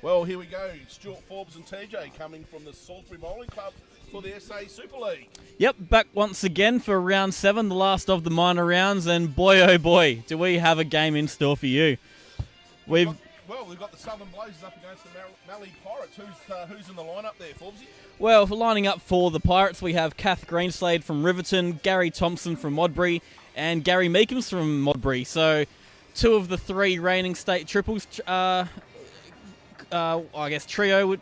Well, here we go. Stuart Forbes and TJ coming from the Salisbury Bowling Club for the SA Super League. Yep, back once again for round 7, the last of the minor rounds, and boy oh boy, do we have a game in store for you. We've got the Southern Blazers up against the Mallee Pirates. Who's in the lineup there, Forbesy? Well, for lining up for the Pirates, we have Kath Greenslade from Riverton, Gary Thompson from Modbury, and Gary Meekums from Modbury. So, 2 of the 3 reigning state triples. I guess trio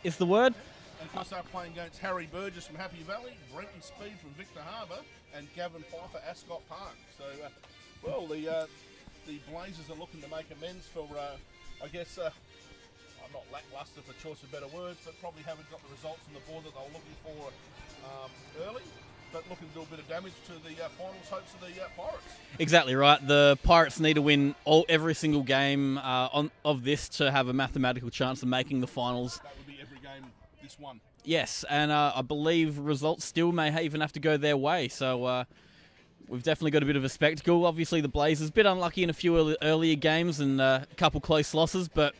is the word. And of course, they're playing against Harry Burgess from Happy Valley, Brenton Speed from Victor Harbour, and Gavin Pfeiffer, Ascot Park. So, the Blazers are looking to make amends for, I'm not lacklustre for choice of better words, but probably haven't got the results on the board that they were looking for early, but looking to do a bit of damage to the finals hopes of the Pirates. Exactly right. The Pirates need to win every single game of this to have a mathematical chance of making the finals. That would be every game this one. Yes, and I believe results still may even have to go their way, so we've definitely got a bit of a spectacle. Obviously, the Blazers a bit unlucky in a few earlier games and a couple close losses, but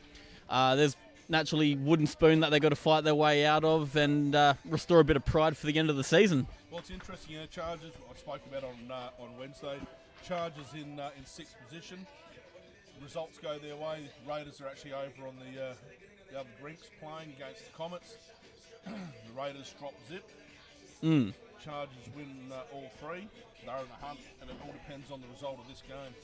there's naturally wooden spoon that they've got to fight their way out of and restore a bit of pride for the end of the season. Well, it's interesting, Chargers, I spoke about on Wednesday, Chargers in 6th position. Results go their way. Raiders are actually over on the other drinks playing against the Comets. The Raiders drop zip. Chargers win all 3. They're in the hunt, and it all depends on the result of this game.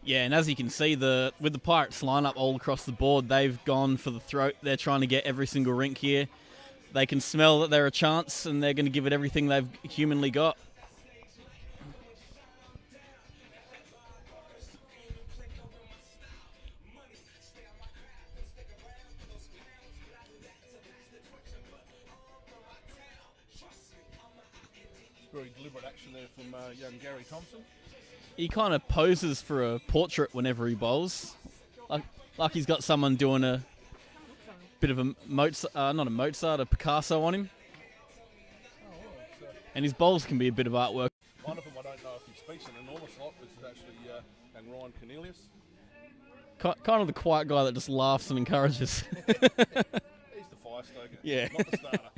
Yeah, and as you can see, with the Pirates lineup all across the board, they've gone for the throat. They're trying to get every single rink here. They can smell that they're a chance, and they're going to give it everything they've humanly got. Very deliberate action there from young Gary Thompson. He kind of poses for a portrait whenever he bowls. Like he's got someone doing a bit of a a Picasso on him. And his bowls can be a bit of artwork. One of them, I don't know if he speaks an enormous lot, but it's actually Ryan Cornelius. Kind of the quiet guy that just laughs and encourages. He's the fire stoker, yeah. Not the starter.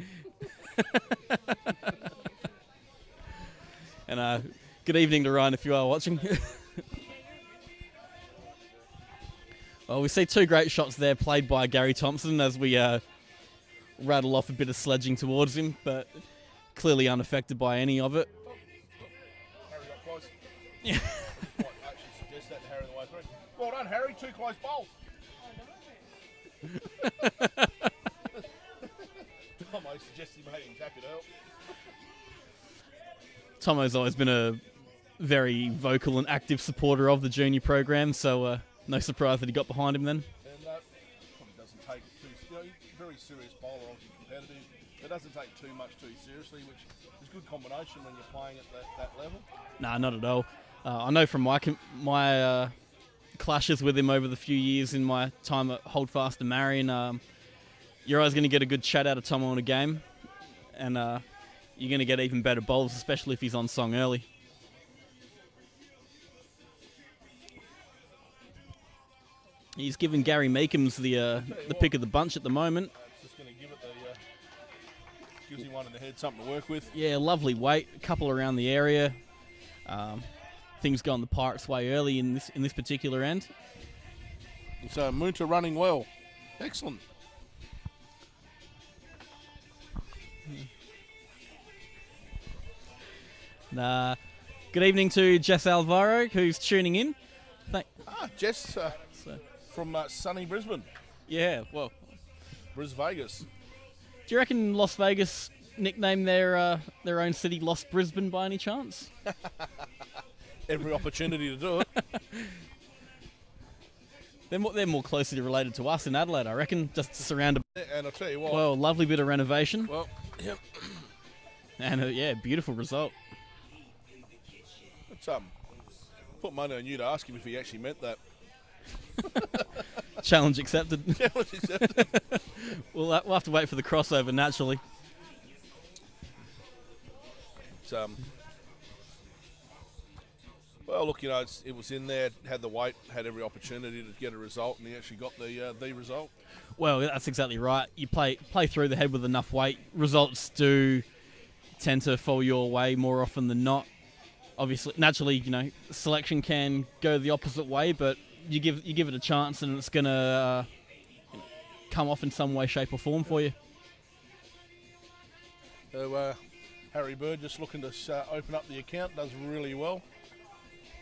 And good evening to Ryan if you are watching. Well, we see 2 great shots there played by Gary Thompson as we rattle off a bit of sledging towards him, but clearly unaffected by any of it. Harry got close. Yeah. Might actually suggest that to Harry the way through. Well done, Harry. 2 close bowls. Tomo suggested he made him jacket out. Tomo's always been a very vocal and active supporter of the junior program, so no surprise that he got behind him then. And probably doesn't take it too very serious bowler, obviously competitive. It doesn't take too much too seriously, which is a good combination when you're playing at that level. Nah, not at all. I know from my clashes with him over the few years in my time at Holdfast and Marion, you're always going to get a good chat out of Tomo in a game, and you're going to get even better bowls, especially if he's on song early. He's giving Gary Meekums the pick of the bunch at the moment. Just going to give it gives him one in the head, something to work with. Yeah, lovely weight, a couple around the area. Things going the Pirates' way early in this particular end. So Munter running well, excellent. Good evening to Jess Alvaro, who's tuning in. Jess from sunny Brisbane. Yeah, well. Vegas. Do you reckon Las Vegas nicknamed their own city Lost Brisbane by any chance? Every opportunity to do it. They're more closely related to us in Adelaide, I reckon, just surrounded. And I'll tell you what. Well, lovely bit of renovation. Well, yep. And beautiful result. It's, put money on you to ask him if he actually meant that. Challenge accepted. Challenge accepted. We'll have to wait for the crossover, naturally. It's, Well, look, it was in there, had the weight, had every opportunity to get a result, and he actually got the result. Well, that's exactly right. You play through the head with enough weight. Results do tend to fall your way more often than not. Obviously, naturally, selection can go the opposite way, but you give it a chance, and it's gonna come off in some way, shape, or form for you. So, Harry Bird just looking to open up the account, does really well.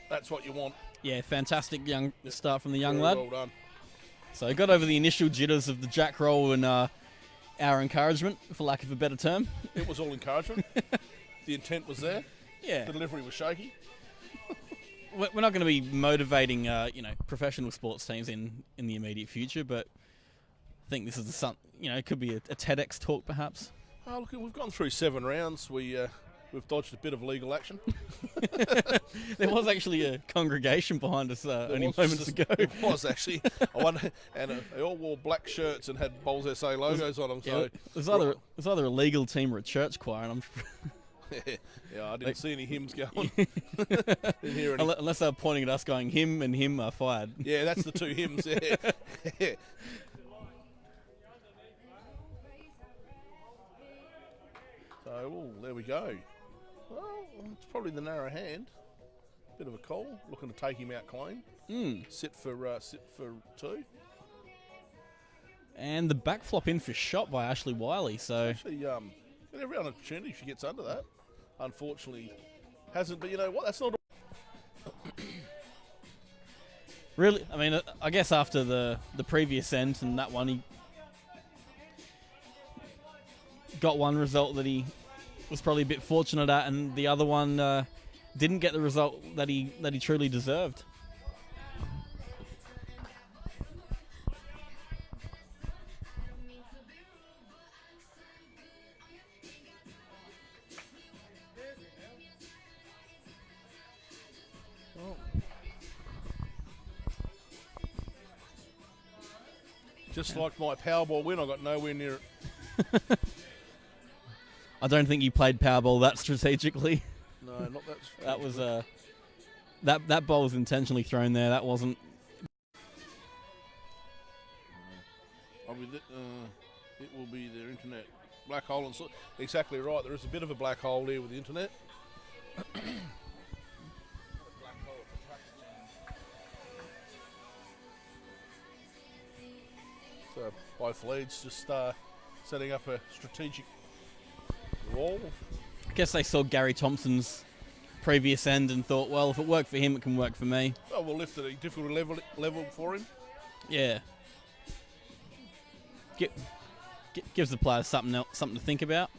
That's what you want. Yeah, fantastic young start from the young lad. Well done. So I got over the initial jitters of the jack roll and our encouragement, for lack of a better term. It was all encouragement. The intent was there. Yeah. The delivery was shaky. We're not going to be motivating, professional sports teams in the immediate future, but I think this is it could be a TEDx talk perhaps. Oh, look, we've gone through 7 rounds. We've dodged a bit of legal action. There was actually a congregation behind us only moments ago. It was actually. I wonder, and they all wore black shirts and had Bowls SA logos on them. So it was either a legal team or a church choir, and yeah, I didn't see any hymns going. Didn't hear any. Unless they were pointing at us, going him and him are fired. Yeah, that's the 2 hymns. Yeah. So, there we go. Well, it's probably the narrow hand. Bit of a call. Looking to take him out clean. Sit for 2. And the back flop in for shot by Ashley Wiley. So actually, every opportunity if she gets under that. Unfortunately, hasn't. But you know what? That's not. Really, I mean, I guess after the previous end and that one, he got one result that he was probably a bit fortunate at, and the other one didn't get the result that he truly deserved. Just like my Powerball win, I got nowhere near it. I don't think you played Powerball that strategically. No, not that strategically. That was that ball was intentionally thrown there. That wasn't. It will be their internet black hole, and exactly right. There is a bit of a black hole there with the internet. So both leads just setting up a strategic wall. I guess they saw Gary Thompson's previous end and thought, well, if it worked for him, it can work for me. Oh, we'll lift it a difficult level for him. Yeah. Gives the players something to think about.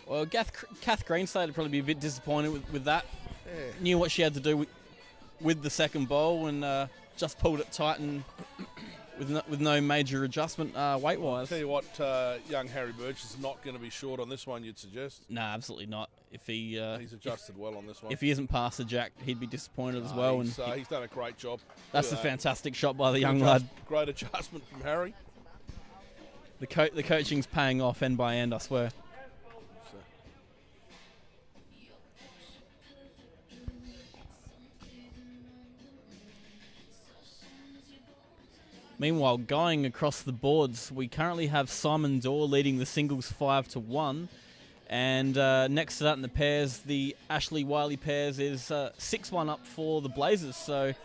Well, Kath Greenslade would probably be a bit disappointed with that. Yeah. Knew what she had to do with the second bowl and just pulled it tight and with no major adjustment weight-wise. Tell you what, young Harry Birch is not going to be short on this one, you'd suggest? No, absolutely not. If he's adjusted well on this one. If he isn't past the jack, he'd be disappointed as well. He's done a great job. That's a fantastic shot by the young lad. Great adjustment from Harry. The coaching's paying off end by end, I swear. Meanwhile, going across the boards, we currently have Simon Dorr leading the singles 5-1. And next to that in the pairs, the Ashley Wiley pairs is 6-1 up for the Blazers. So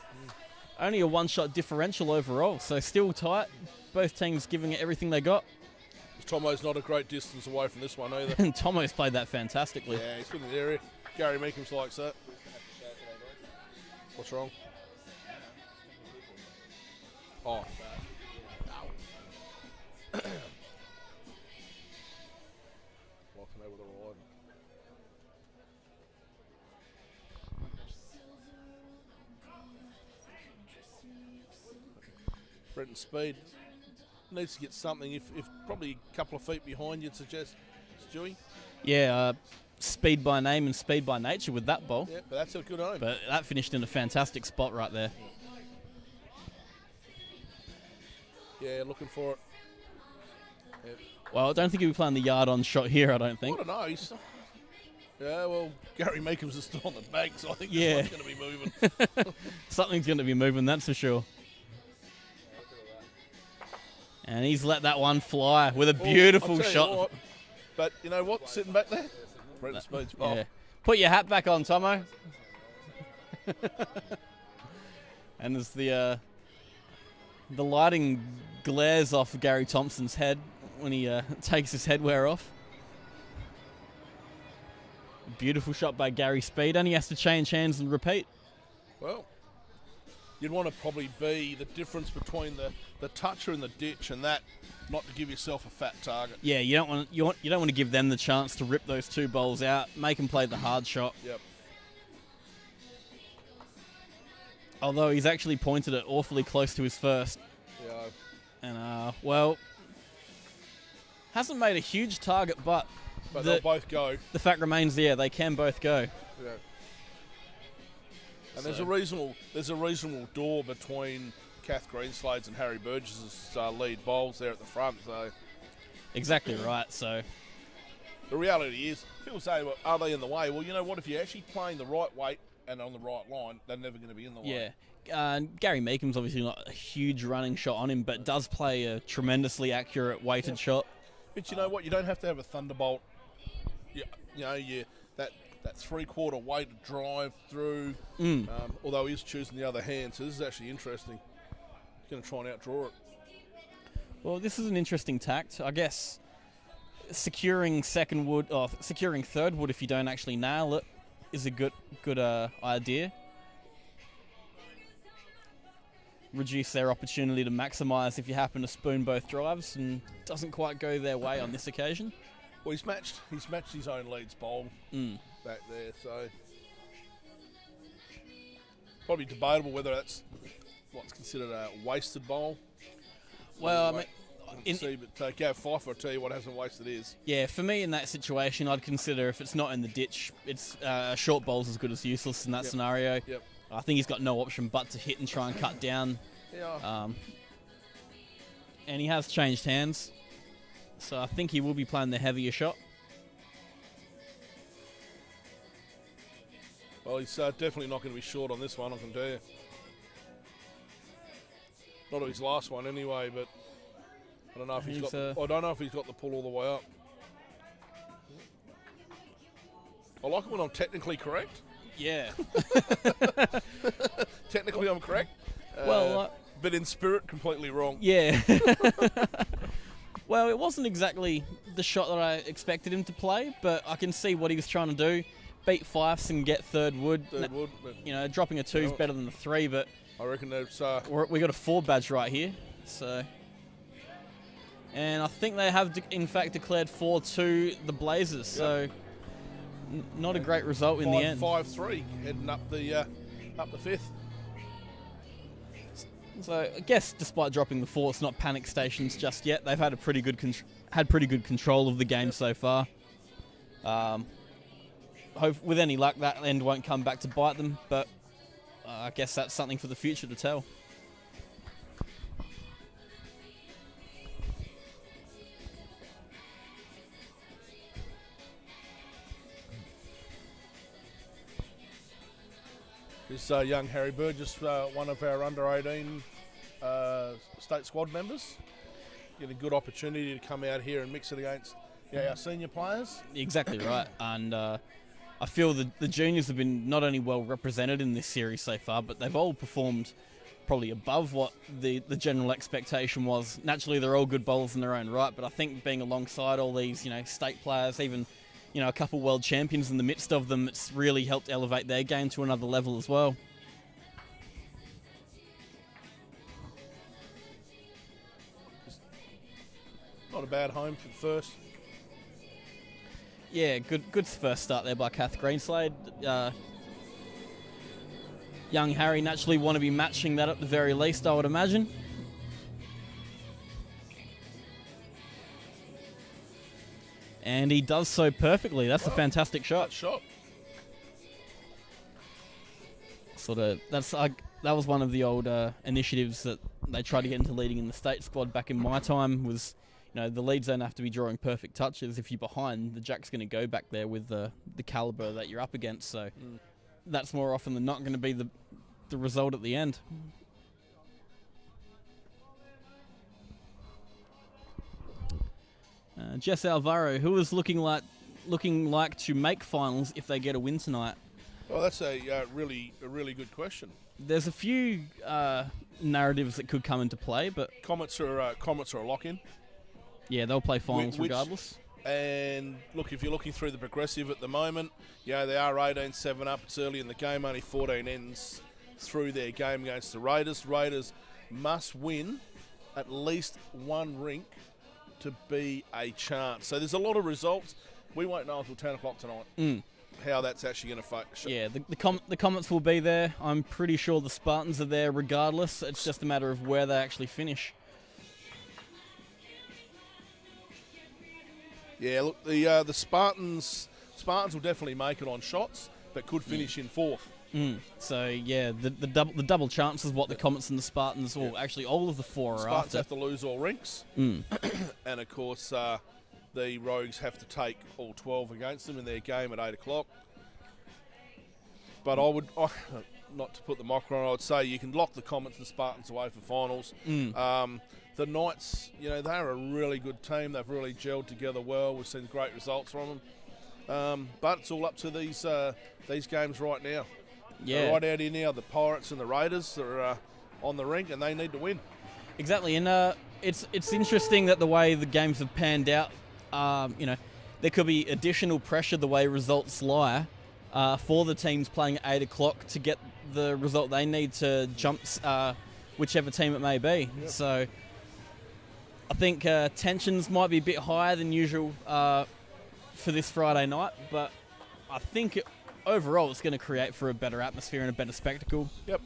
only a one-shot differential overall. So still tight. Both teams giving it everything they got. Tomo's not a great distance away from this one either. And Tomo's played that fantastically. Yeah, he's been in the area. Gary Meekham's likes that. What's wrong? Oh. Walking over the ride. Brenton Speed needs to get something. If probably a couple of feet behind, you'd suggest, Stewie? Yeah, speed by name and speed by nature with that ball. Yeah, but that's a good aim. But that finished in a fantastic spot right there. Yeah, looking for it. Yeah. Well, I don't think he'll be playing the yard-on shot here, I don't think. I don't know. Yeah, well, Gary Meekums is still on the bank, so I think Yeah. this one's going to be moving. Something's going to be moving, that's for sure. And he's let that one fly with a beautiful I'll tell you shot. what, but you know what? Sitting back there, Brett Speed's bowl. Yeah. Put your hat back on, Tomo. And as the lighting glares off Gary Thompson's head when he takes his headwear off. Beautiful shot by Gary Speed, and he has to change hands and repeat. Well, you'd want to probably be the difference between the toucher and the ditch, and that not to give yourself a fat target. Yeah, you don't want to give them the chance to rip those two bowls out, make them play the hard shot. Yep. Although he's actually pointed it awfully close to his first. Yeah. And, well, hasn't made a huge target, but they'll both go. The fact remains, yeah, they can both go. Yeah. And there's a reasonable door between Kath Greenslades and Harry Burgess's lead bowls there at the front. So exactly right. So the reality is, people say, well, are they in the way? Well, you know what? If you're actually playing the right weight and on the right line, they're never going to be in the way. Yeah. Gary Meekham's obviously not a huge running shot on him, but does play a tremendously accurate weighted shot. But you know what? You don't have to have a thunderbolt. That three-quarter weighted drive through. Although he is choosing the other hand, so this is actually interesting. He's going to try and outdraw it. Well, this is an interesting tact, I guess. Securing second wood, or securing third wood if you don't actually nail it, is a good idea. Reduce their opportunity to maximise if you happen to spoon both drives, and doesn't quite go their way on this occasion. Well, he's matched his own leads bowl back there, so probably debatable whether that's what's considered a wasted bowl. Well, but Gav Pfeiffer, I'll tell you what hasn't wasted his. Yeah, for me in that situation, I'd consider if it's not in the ditch, it's a short bowl's as good as useless in that scenario. Yep. I think he's got no option but to hit and try and cut down. Yeah. And he has changed hands, so I think he will be playing the heavier shot. Well, he's definitely not going to be short on this one, I can tell you. Not on his last one anyway, but I don't know if I don't know if he's got the pull all the way up. I like it when I'm technically correct. Yeah. Technically, I'm correct. But in spirit, completely wrong. Yeah. Well, it wasn't exactly the shot that I expected him to play, but I can see what he was trying to do. Beat Fifes and get third wood. But dropping a 2 is better than the 3, but I reckon that's... we got a 4 badge right here, so... And I think they have, in fact, declared 4-2 the Blazers, so... Not a great result in the end. 5-3, heading up the 5th. So I guess despite dropping the 4, it's not panic stations just yet. They've had pretty good control of the game so far. With any luck, that end won't come back to bite them, but I guess that's something for the future to tell. This young Harry Burgess, one of our under-18 state squad members, get a good opportunity to come out here and mix it against our senior players. Exactly right, and I feel the juniors have been not only well represented in this series so far, but they've all performed probably above what the general expectation was. Naturally, they're all good bowlers in their own right, but I think being alongside all these state players, even a couple world champions in the midst of them, it's really helped elevate their game to another level as well. Not a bad home for the first. Yeah, good first start there by Kath Greenslade. Young Harry naturally want to be matching that at the very least, I would imagine. And he does so perfectly. That's a fantastic shot. That was one of the old initiatives that they tried to get into leading in the state squad back in my time, was the leads don't have to be drawing perfect touches. If you're behind, the jack's going to go back there with the caliber that you're up against. So that's more often than not going to be the result at the end. Jess Alvaro, who is looking like to make finals if they get a win tonight? Well, that's a really good question. There's a few narratives that could come into play, but Comets are a lock-in. Yeah, they'll play finals regardless. And look, if you're looking through the progressive at the moment, they are 18-7 up. It's early in the game, only 14 ends through their game against the Raiders. Raiders must win at least one rink to be a chance. So there's a lot of results. We won't know until 10 o'clock tonight how that's actually going to focus. Yeah, the Comets will be there. I'm pretty sure the Spartans are there regardless. It's just a matter of where they actually finish. Yeah, look, the Spartans will definitely make it on shots, but could finish in fourth. So yeah, the double chance is what the Comets and the Spartans, or actually all of the four, are Spartans after. have to lose all rinks, and of course the Rogues have to take all 12 against them in their game at 8 o'clock. But I would, not to put the mocker on, I would say you can lock the Comets and Spartans away for finals. The Knights, they're a really good team. They've really gelled together well. We've seen great results from them. But it's all up to these games right now. Yeah. They're right out here now. The Pirates and the Raiders are on the rink, and they need to win. Exactly, and it's interesting that the way the games have panned out, there could be additional pressure the way results lie for the teams playing at 8 o'clock to get the result they need to jump whichever team it may be. Yep. So I think tensions might be a bit higher than usual for this Friday night, but I think overall it's going to create for a better atmosphere and a better spectacle. Yep.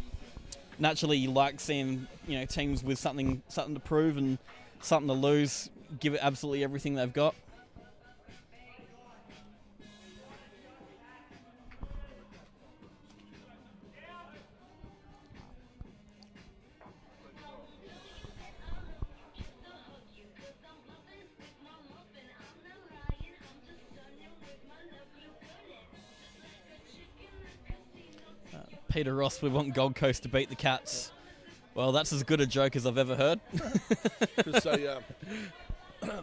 Naturally, you like seeing teams with something to prove and something to lose give it absolutely everything they've got. Peter Ross, we want Gold Coast to beat the Cats. Well, that's as good a joke as I've ever heard. Because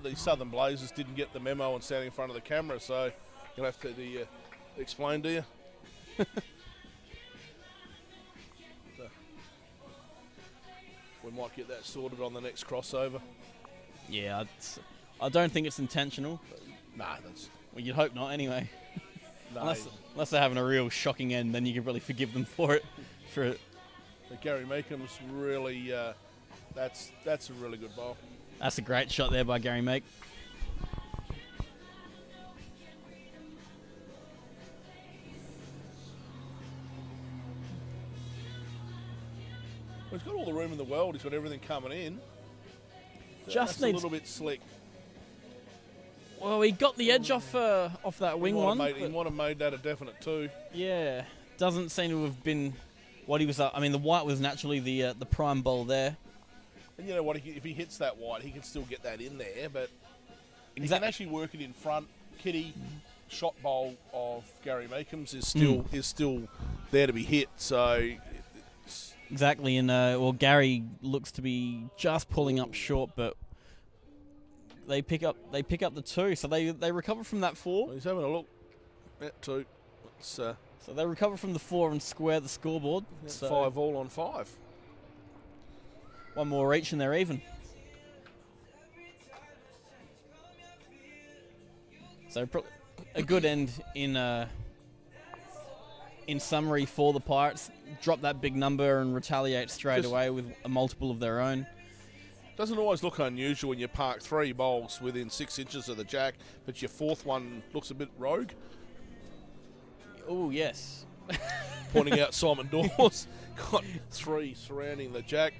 the Southern Blazers didn't get the memo and standing in front of the camera, so you'll have to explain to you. So, we might get that sorted on the next crossover. Yeah, I don't think it's intentional. Nah, that's... Well, you'd hope not anyway. No. Unless they're having a real shocking end, then you can really forgive them for it. Gary Meekham's really... that's a really good ball. That's a great shot there by Gary Meek. Well, he's got all the room in the world. He's got everything coming in. Just that's needs a little bit slick. Well, he got the edge off that wing one. He might have made that a definite 2. Yeah, doesn't seem to have been what he was. I mean, the white was naturally the prime ball there. And you know what? If he hits that white, he can still get that in there. But he can actually work it in front. Kitty shot bowl of Gary Meekham's is still there to be hit. So exactly, and Gary looks to be just pulling up short, but. They pick up the 2, so they recover from that 4. He's having a look at 2. So they recover from the 4 and square the scoreboard. So 5 all on 5. One more each and they're even. So a good end in summary for the Pirates. Drop that big number and retaliate straight away with a multiple of their own. Doesn't always look unusual when you park 3 bowls within 6 inches of the jack, but your 4th one looks a bit rogue. Oh, yes. Pointing out Simon Dawes. Got 3 surrounding the jack.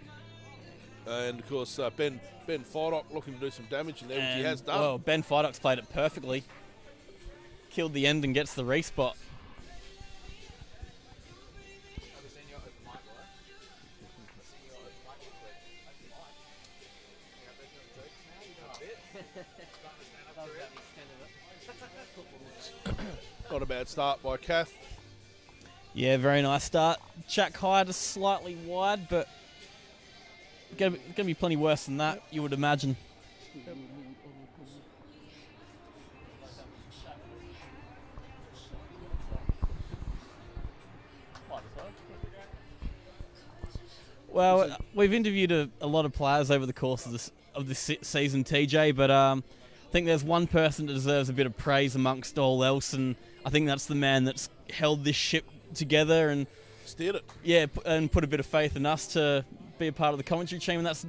And, of course, Ben Fidock looking to do some damage in there, which he has done. Well, Ben Fidock's played it perfectly. Killed the end and gets the respot. Not a bad start by Kath. Yeah, very nice start. Jack Hyde is slightly wide, but going to be plenty worse than that, you would imagine. Well, we've interviewed a lot of players over the course of this season, TJ, but I think there's one person that deserves a bit of praise amongst all else, and I think that's the man that's held this ship together and steered it. Yeah, and put a bit of faith in us to be a part of the commentary team, and that's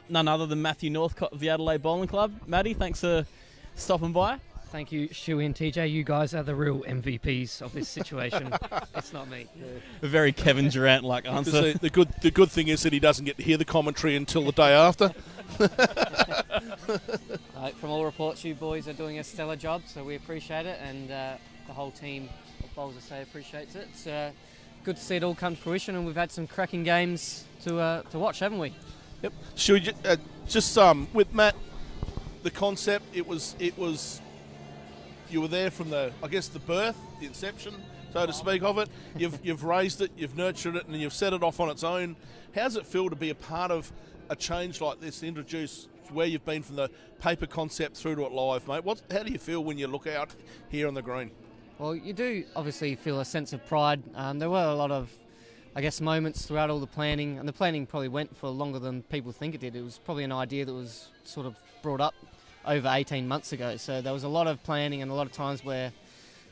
none other than Matthew Northcott of the Adelaide Bowling Club. Matty, thanks for stopping by. Thank you, Shuey and TJ. You guys are the real MVPs of this situation. It's not me. A very Kevin Durant-like answer. The good thing is that he doesn't get to hear the commentary until the day after. From all reports, you boys are doing a stellar job, so we appreciate it, and the whole team of Bowls SA appreciates it. It's good to see it all come to fruition, and we've had some cracking games to watch, haven't we? Yep. Should we just with Matt, the concept, it was you were there from the birth, the inception, so to speak, of it. You've raised it, you've nurtured it, and you've set it off on its own. How does it feel to be a part of a change like this, introduce where you've been from the paper concept through to it live, mate? How do you feel when you look out here on the green? Well, you do obviously feel a sense of pride. There were a lot of, moments throughout all the planning, and the planning probably went for longer than people think it did. It was probably an idea that was sort of brought up over 18 months ago. So there was a lot of planning and a lot of times where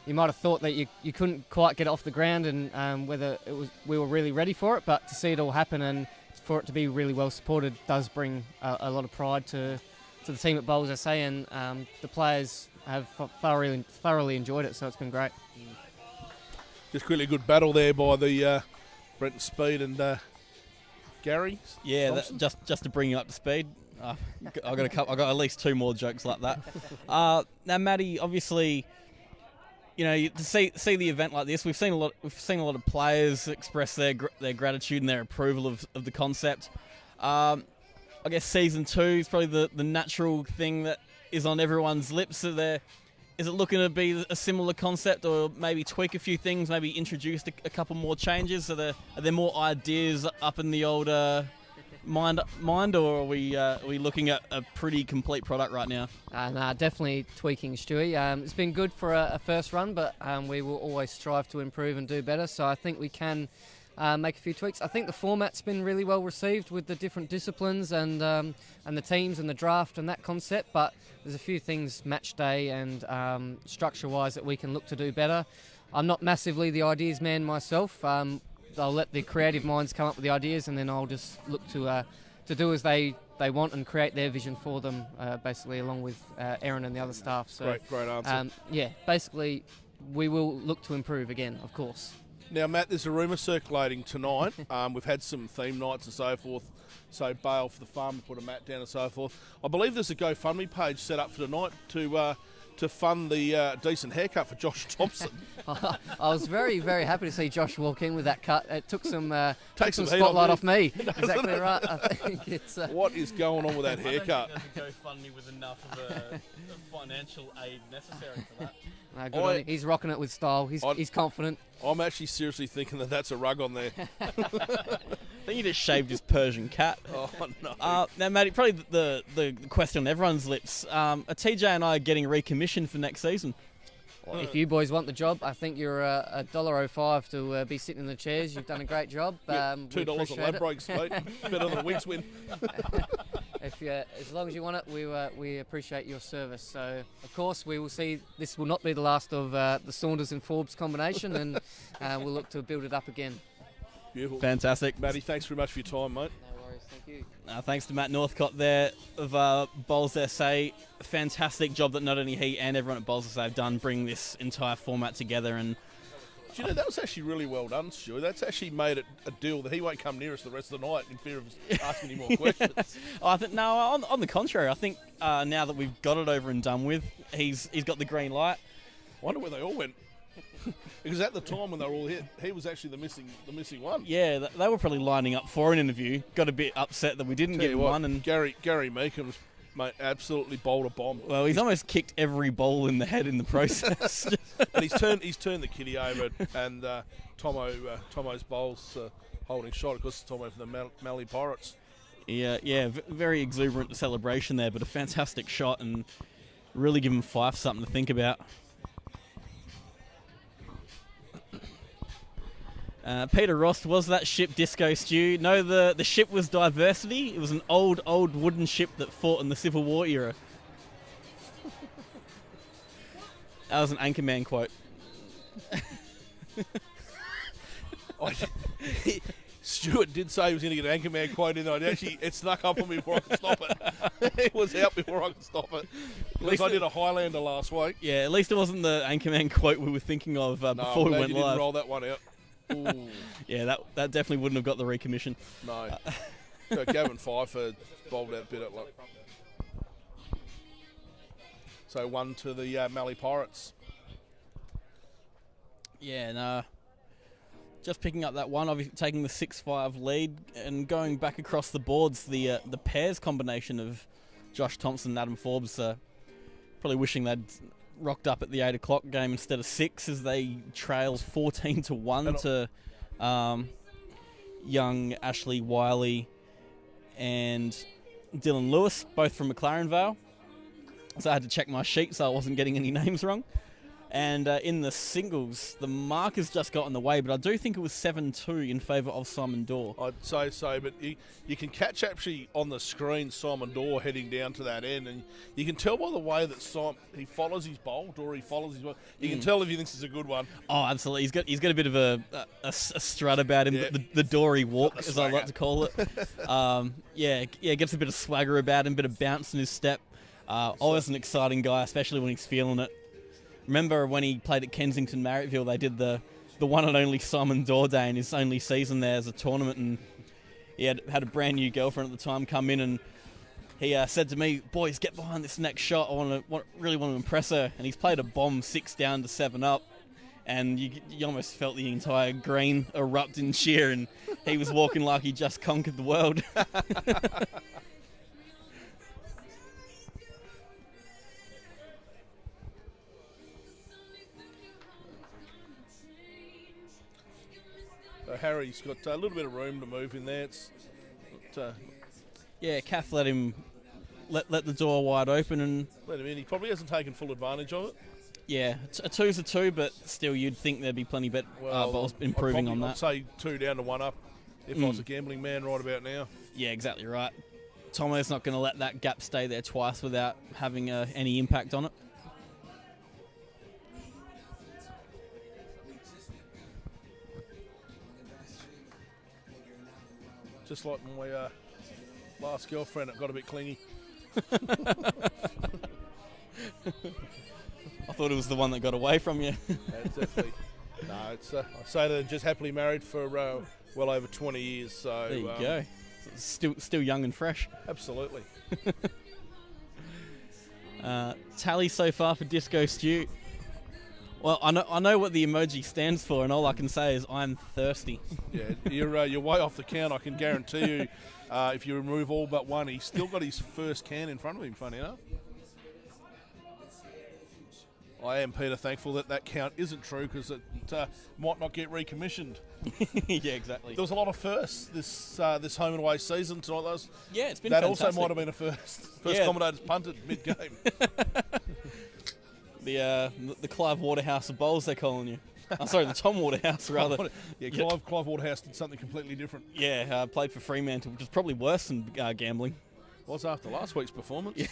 you might have thought that you couldn't quite get it off the ground, and whether we were really ready for it. But to see it all happen and for it to be really well supported does bring a lot of pride to the team at Bowls SA, and the players have thoroughly enjoyed it, so it's been great. Just quickly, a good battle there by the Brenton Speed and Gary. Yeah, just to bring you up to speed. I've got at least two more jokes like that. Now, Matty, obviously, to see the event like this, we've seen a lot of players express their gratitude and their approval of the concept. I guess season 2 is probably the natural thing that is on everyone's lips. Is it looking to be a similar concept, or maybe tweak a few things, maybe introduce a couple more changes? Are there more ideas up in the old mind, or are we looking at a pretty complete product right now? Nah, definitely tweaking, Stewie. It's been good for a first run, but we will always strive to improve and do better. So I think we can make a few tweaks. I think the format's been really well received with the different disciplines and the teams and the draft and that concept, but there's a few things match day and structure-wise that we can look to do better. I'm not massively the ideas man myself. I'll let the creative minds come up with the ideas, and then I'll just look to do as they want and create their vision for them, basically, along with Aaron and the other staff. So, great answer. Basically, we will look to improve again, of course. Now, Matt, there's a rumour circulating tonight. We've had some theme nights and so forth, so bail for the farm, put a mat down and so forth. I believe there's a GoFundMe page set up for tonight to fund the decent haircut for Josh Thompson. I was very, very happy to see Josh walk in with that cut. It took some some spotlight off me. Exactly right. I think it's. What is going on with that haircut? I don't think there's a GoFundMe with enough of a financial aid necessary for that. Good on him. He's rocking it with style. He's confident. I'm actually seriously thinking that's a rug on there. I think he just shaved his Persian cat. Oh, no. Now, Matty, probably the question on everyone's lips. Are TJ and I getting recommissioned for next season? Well, if you boys want the job, I think you're $1.05 to be sitting in the chairs. You've done a great job. $2 on Ladbrokes, mate. Better than a week's win. As long as you want it, we appreciate your service. So, of course, we will see. This will not be the last of the Saunders and Forbes combination, and we'll look to build it up again. Beautiful. Fantastic. Matty, thanks very much for your time, mate. No worries, thank you. Thanks to Matt Northcott there of Bowls SA. Fantastic job that not only he and everyone at Bowls SA have done bringing this entire format together. And do you know, that was actually really well done, Stuart. That's actually made it a deal that he won't come near us the rest of the night in fear of us asking any more questions. On the contrary, I think now that we've got it over and done with, he's got the green light. I wonder where they all went. Because at the time when they were all hit, he was actually the missing one. Yeah, they were probably lining up for an interview. Got a bit upset that we didn't get one. And Gary Meekin was Mate, absolutely bowled a bomb. Well, he's almost kicked every bowl in the head in the process. And he's turned the kitty over, and Tomo's bowls holding shot. Of course, Tomo from the Mallee Pirates. Yeah, very exuberant celebration there, but a fantastic shot and really giving Fife something to think about. Peter Ross, was that ship Disco Stew? No, the ship was Diversity. It was an old wooden ship that fought in the Civil War era. That was an Anchorman quote. Stuart did say he was going to get an Anchorman quote in there. It snuck up on me before I could stop it. It was out before I could stop it. Because I did a Highlander last week. Yeah, at least it wasn't the Anchorman quote we were thinking of before we went you live. Didn't roll that one out. Ooh. Yeah, that definitely wouldn't have got the recommission. No. So Gavin Pfeiffer bowled that bit at luck. So 1 to the Mallee Pirates. Yeah, no. Just picking up that one, obviously taking the 6-5 lead and going back across the boards. The pairs combination of Josh Thompson and Adam Forbes, probably wishing they'd rocked up at the 8 o'clock game instead of 6 as they trail 14-1 to young Ashley Wiley and Dylan Lewis, both from McLaren Vale. So I had to check my sheet so I wasn't getting any names wrong. And in the singles, the markers just got in the way, but I do think it was 7-2 in favour of Simon Dorr. I'd say so, but you can catch actually on the screen Simon Dorr heading down to that end, and you can tell by the way that he follows his bowl, Dorr follows his bowl. You can tell if he thinks it's a good one. Oh, absolutely. He's got a bit of a strut about him, Yeah. the Dory walk, as I like to call it. Gets a bit of swagger about him, a bit of bounce in his step. Always an exciting guy, especially when he's feeling it. Remember when he played at Kensington Marriottville, they did the one and only Simon Dorr Day in his only season there as a tournament, and he had a brand new girlfriend at the time come in, and he said to me, "Boys, get behind this next shot. I really want to impress her." And he's played a bomb 6 down to 7 up, and you almost felt the entire green erupt in cheer, and he was walking like he just conquered the world. Harry's got a little bit of room to move in there. Kath let him let the door wide open and let him in. He probably hasn't taken full advantage of it. Yeah, a 2's a 2, but still you'd think there'd be plenty balls improving on that. I'd say 2 down to 1 up if I was a gambling man right about now. Yeah, exactly right. Tomo's not going to let that gap stay there twice without having any impact on it. Just like my last girlfriend, it got a bit clingy. I thought it was the one that got away from you. It's definitely. No, it's. I say they're just happily married for well over 20 years. So there you go. Still young and fresh. Absolutely. Tally so far for Disco Stew. Well, I know what the emoji stands for, and all I can say is I'm thirsty. Yeah, you're way off the count. I can guarantee you, if you remove all but one, he's still got his first can in front of him. Funny enough, I am, Peter, thankful that count isn't true because it might not get recommissioned. Yeah, exactly. There was a lot of firsts this home and away season tonight. Yeah, it's been that fantastic. also might have been a first. First commentators punted mid-game. The Clive Waterhouse of bowls, they're calling you. I'm sorry, the Tom Waterhouse, rather. Clive Waterhouse did something completely different. Yeah, played for Fremantle, which is probably worse than gambling. Was after last week's performance.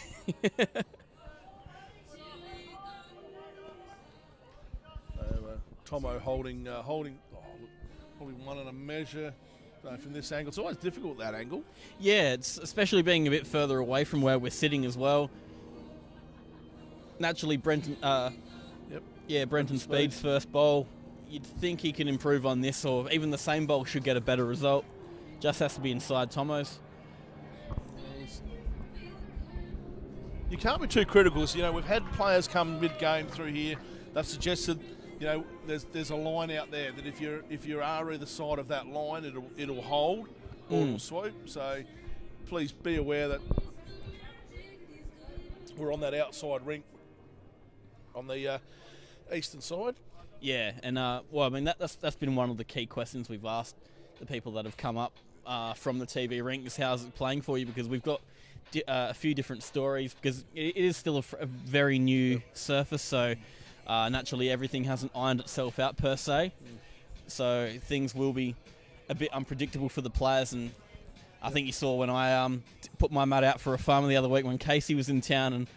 Tomo holding probably one and a measure from this angle. It's always difficult, that angle. Yeah, it's especially being a bit further away from where we're sitting as well. Naturally, Brenton Speed's first bowl. You'd think he can improve on this, or even the same bowl should get a better result. Just has to be inside Tomo's. You can't be too critical. We've had players come mid-game through here. They've suggested, there's a line out there that if you are either side of that line, it'll hold or it'll swoop. So please be aware that we're on that outside rink on the eastern side. Yeah, and well, I mean that's been one of the key questions we've asked the people that have come up from the TV rink is how's it playing for you, because we've got a few different stories, because it is still a very new surface, so naturally everything hasn't ironed itself out per se, so things will be a bit unpredictable for the players. And I think you saw when I put my mat out for a farmer the other week when Casey was in town and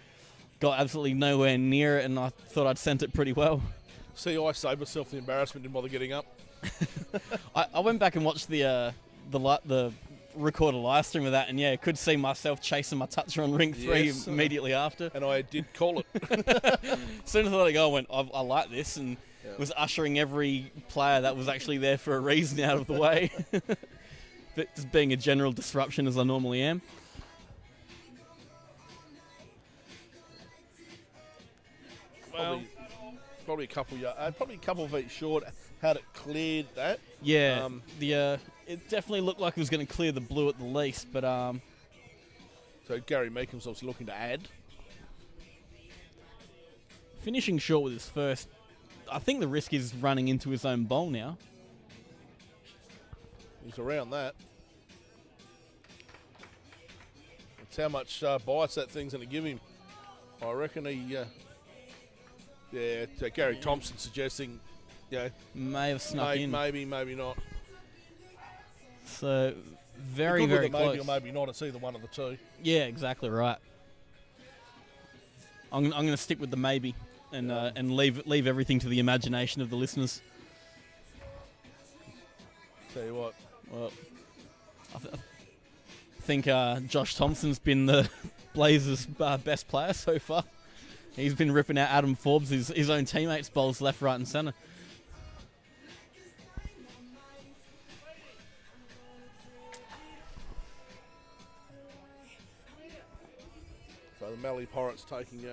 got absolutely nowhere near it, and I thought I'd sent it pretty well. See, I saved myself the embarrassment, didn't bother getting up. I went back and watched the recorded live stream of that, and yeah, could see myself chasing my toucher on ring 3 immediately after. And I did call it. As soon as I let it go, I went, I like this, and was ushering every player that was actually there for a reason out of the way. But just being a general disruption as I normally am. Well, probably a couple of feet short. Had it cleared that. Yeah, it definitely looked like it was going to clear the blue at the least, but so Gary Meekham's obviously looking to add. Finishing short with his first, I think the risk is running into his own bowl now. He's around that. That's how much bites that thing's going to give him. I reckon he. So Gary Thompson suggesting, may have snuck in. Maybe not. So very close. Maybe or maybe not. It's either one of the two. Yeah, exactly right. I'm going to stick with the maybe and leave everything to the imagination of the listeners. Tell you what. Well, I think Josh Thompson's been the Blazers' best player so far. He's been ripping out Adam Forbes, his own teammates' bowls left, right and centre. So the Mallee Pirates taking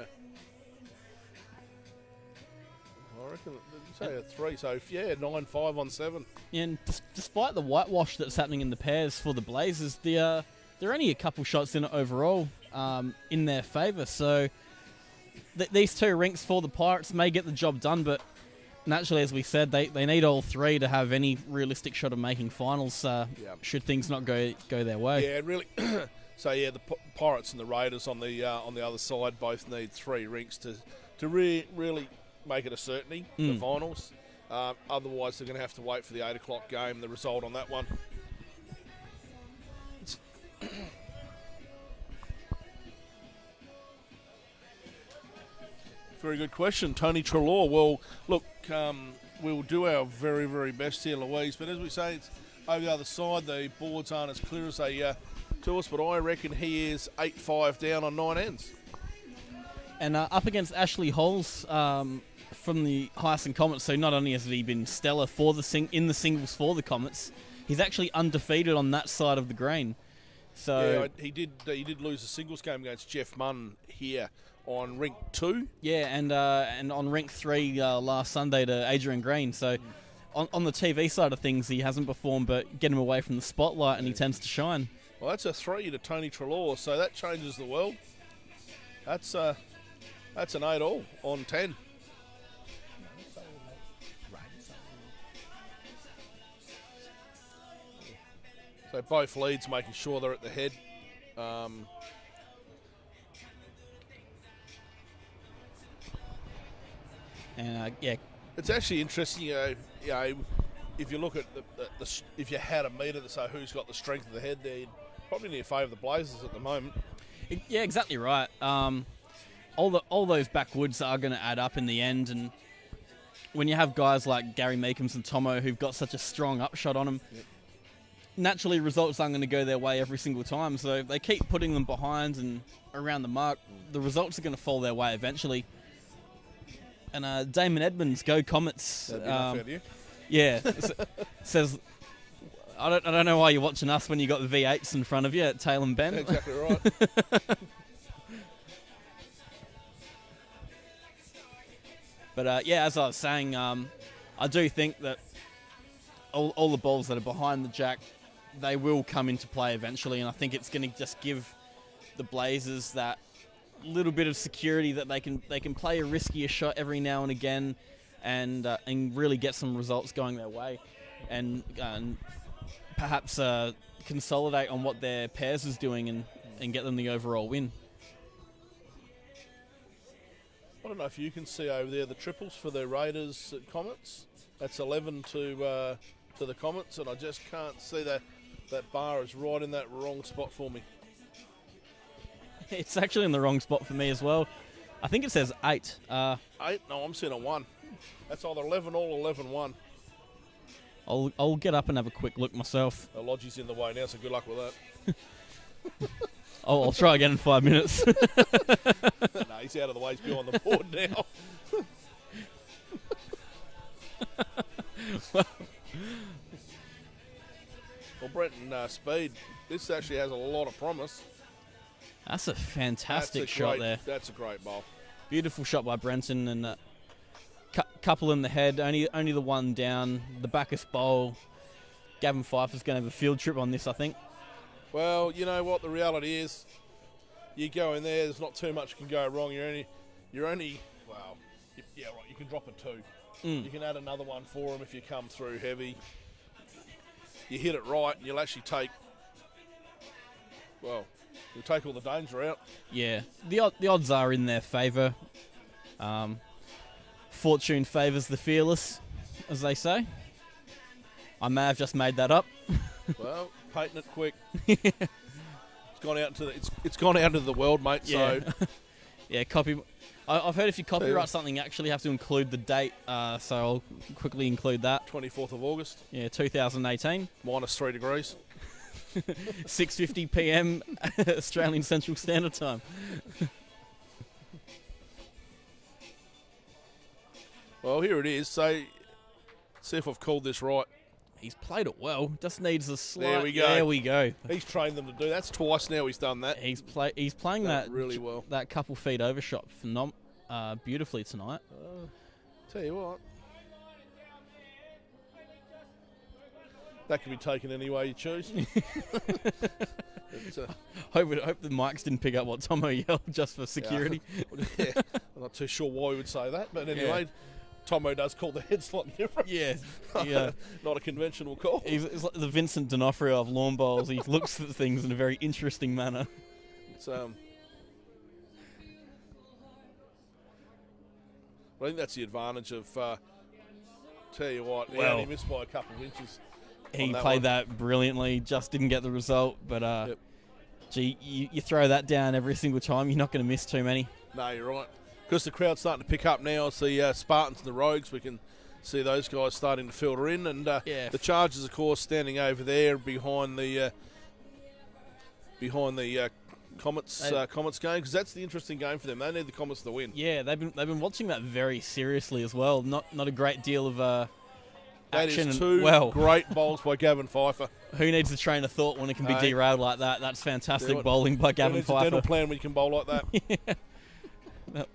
I reckon, did you say a 3? So, 9-5 on 7. Yeah, and despite the whitewash that's happening in the pairs for the Blazers, there are only a couple shots in it overall in their favour. So these two rinks for the Pirates may get the job done, but naturally, as we said, they need all three to have any realistic shot of making finals should things not go their way. Yeah, really. So, the Pirates and the Raiders on the other side both need 3 rinks to really make it a certainty, the finals. Otherwise, they're going to have to wait for the 8 o'clock game, the result on that one. Very good question, Tony Trelaw. Well, look, we'll do our very, very best here, Louise, but as we say, it's over the other side. The boards aren't as clear as they to us, but I reckon he is 8-5 down on 9 ends. And up against Ashley Halls from the Hyacinth Comets, so not only has he been stellar for in the singles for the Comets, he's actually undefeated on that side of the green. So he did lose a singles game against Jeff Munn here on rink 2. Yeah, and on rink 3 last Sunday to Adrian Green. So on the TV side of things, he hasn't performed, but get him away from the spotlight, and he tends to shine. Well, that's a 3 to Tony Trelaw, so that changes the world. That's an 8-all on 10. So both leads making sure they're at the head. It's actually interesting. If you look at if you had a meter to say who's got the strength of the head, there, you'd probably need to favour the Blazers at the moment. Yeah, exactly right. All those backwoods are going to add up in the end, and when you have guys like Gary Meekums and Tomo who've got such a strong upshot on them, naturally results aren't going to go their way every single time. So if they keep putting them behind and around the mark, the results are going to fall their way eventually. And Damon Edmonds, go Comets. That'd be enough out of you. Yeah, says, I don't know why you're watching us when you got the V8s in front of you at Tail and Ben. Exactly right. But as I was saying, I do think that all the balls that are behind the jack, they will come into play eventually, and I think it's going to just give the Blazers that little bit of security that they can play a riskier shot every now and again, and really get some results going their way, and perhaps consolidate on what their pairs is doing and get them the overall win. I don't know if you can see over there the triples for the Raiders at Comets. That's 11 to the Comets, and I just can't see that bar is right in that wrong spot for me. It's actually in the wrong spot for me as well. I think it says 8. 8? No, I'm seeing a 1. That's either 11 all or 11-1. I'll get up and have a quick look myself. Lodgy's in the way now, so good luck with that. I'll try again in 5 minutes. No, he's out of the way. He's behind the board now. Well, Brenton, Speed, this actually has a lot of promise. That's a fantastic shot there. That's a great bowl. Beautiful shot by Brenton, and couple in the head, only the one down. The Bacchus bowl. Gavin Pfeiffer's going to have a field trip on this, I think. Well, you know what the reality is. You go in there, there's not too much can go wrong. You're only well, yeah, right. You can drop a 2. You can add another one for them if you come through heavy. You hit it right, and you'll actually take. Well, you'll take all the danger out. Yeah, the odds are in their favour. Fortune favours the fearless, as they say. I may have just made that up. Well, patent it quick. It's gone out into the world, mate. Yeah. So yeah, copy. I've heard if you copyright something, you actually have to include the date. So I'll quickly include that. 24th of August. Yeah, 2018. Minus 3 degrees. 6:50 p.m. Australian Central Standard Time. Well, here it is. So, see if I've called this right. He's played it well. Just needs a slight. There we go. There we go. He's trained them to do. That's twice now he's done that. He's playing that really well. That couple feet overshot beautifully tonight. Tell you what, that can be taken any way you choose. Hope the mics didn't pick up what Tomo yelled just for security. Yeah. I'm not too sure why we would say that, but anyway. Yeah. Tomo does call the head slightly different. Yeah. Not a conventional call. He's like the Vincent D'Onofrio of lawn bowls. He looks at things in a very interesting manner. It's, I think that's the advantage of, tell you what, he only missed by a couple of inches. He played that brilliantly, just didn't get the result, but yep. Gee, you throw that down every single time, you're not going to miss too many. No, you're right. Because the crowd's starting to pick up now, it's the Spartans and the Rogues. We can see those guys starting to filter in. And the Chargers, of course, standing over there behind the Comets game, because that's the interesting game for them. They need the Comets to win. Yeah, they've been watching that very seriously as well. Not a great deal of action. That is two great bowls by Gavin Pfeiffer. Who needs a train of thought when it can be derailed like that? That's fantastic bowling by Gavin Pfeiffer. Who needs a dental plan when you can bowl like that? Yeah. That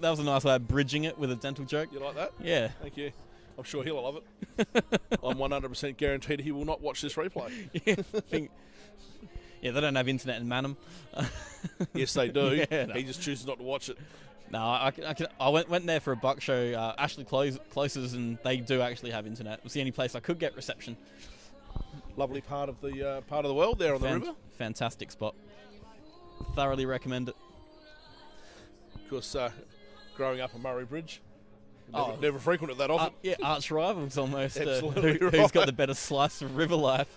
was a nice way of bridging it with a dental joke. You like that? Yeah. Thank you. I'm sure he'll love it. I'm 100% guaranteed he will not watch this replay. Yeah, they don't have internet in Manham. Yes, they do. Yeah, no. He just chooses not to watch it. No, I went there for a buck show. Ashley Closes, and they do actually have internet. It was the only place I could get reception. Lovely part of the world there on the river. Fantastic spot. Thoroughly recommend it. Of course, growing up on Murray Bridge, never frequented that often. Yeah, arch rivals almost. Absolutely right. Who's got the better slice of river life?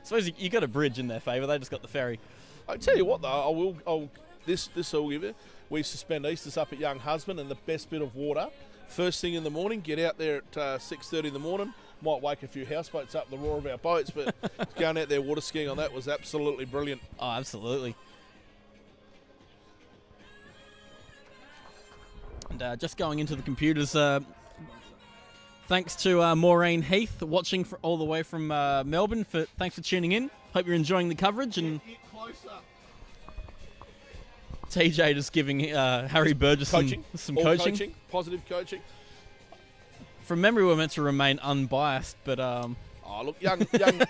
Suppose you got a bridge in their favour. They just got the ferry. I tell you what, though, this I'll give you. We suspend Easters up at Young Husband, and the best bit of water. First thing in the morning, get out there at 6:30 in the morning. Might wake a few houseboats up the roar of our boats, but going out there water skiing on that was absolutely brilliant. Oh, absolutely. And just going into the computers, thanks to Maureen Heath watching all the way from Melbourne. Thanks for tuning in. Hope you're enjoying the coverage. And TJ just giving Harry Burgess some coaching. Positive coaching. From memory, we're meant to remain unbiased, but look, young.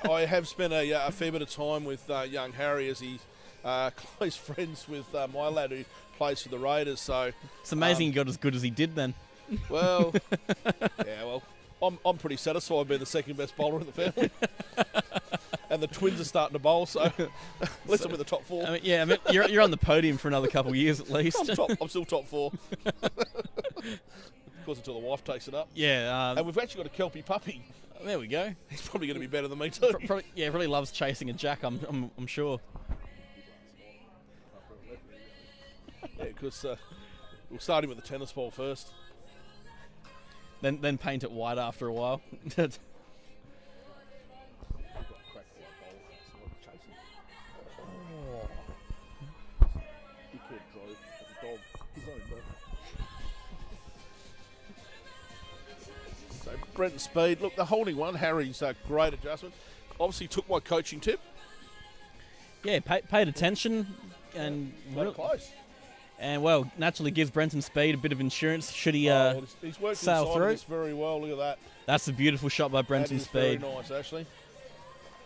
I have spent a fair bit of time with young Harry as he close friends with my lad who plays for the Raiders. So It's amazing he got as good as he did then. well, yeah, well, I'm pretty satisfied being the second best bowler in the family. And the Twins are starting to bowl, so at least I'm in the top 4. I mean, you're on the podium for another couple of years at least. I'm still top 4. Of course, until the wife takes it up. Yeah. And we've actually got a Kelpie puppy. There we go. He's probably going to be better than me too. Probably loves chasing a jack. I'm sure. Yeah, because we'll start him with the tennis ball first. Then paint it white after a while. So Brenton Speed, look, the holding one, Harry's a great adjustment. Obviously took my coaching tip. Yeah, paid attention and Very close. And well, naturally gives Brenton Speed a bit of insurance should he he's worked sail inside through. Of this very well. Look at that. That's a beautiful shot by Brenton That is Speed. Very nice, actually.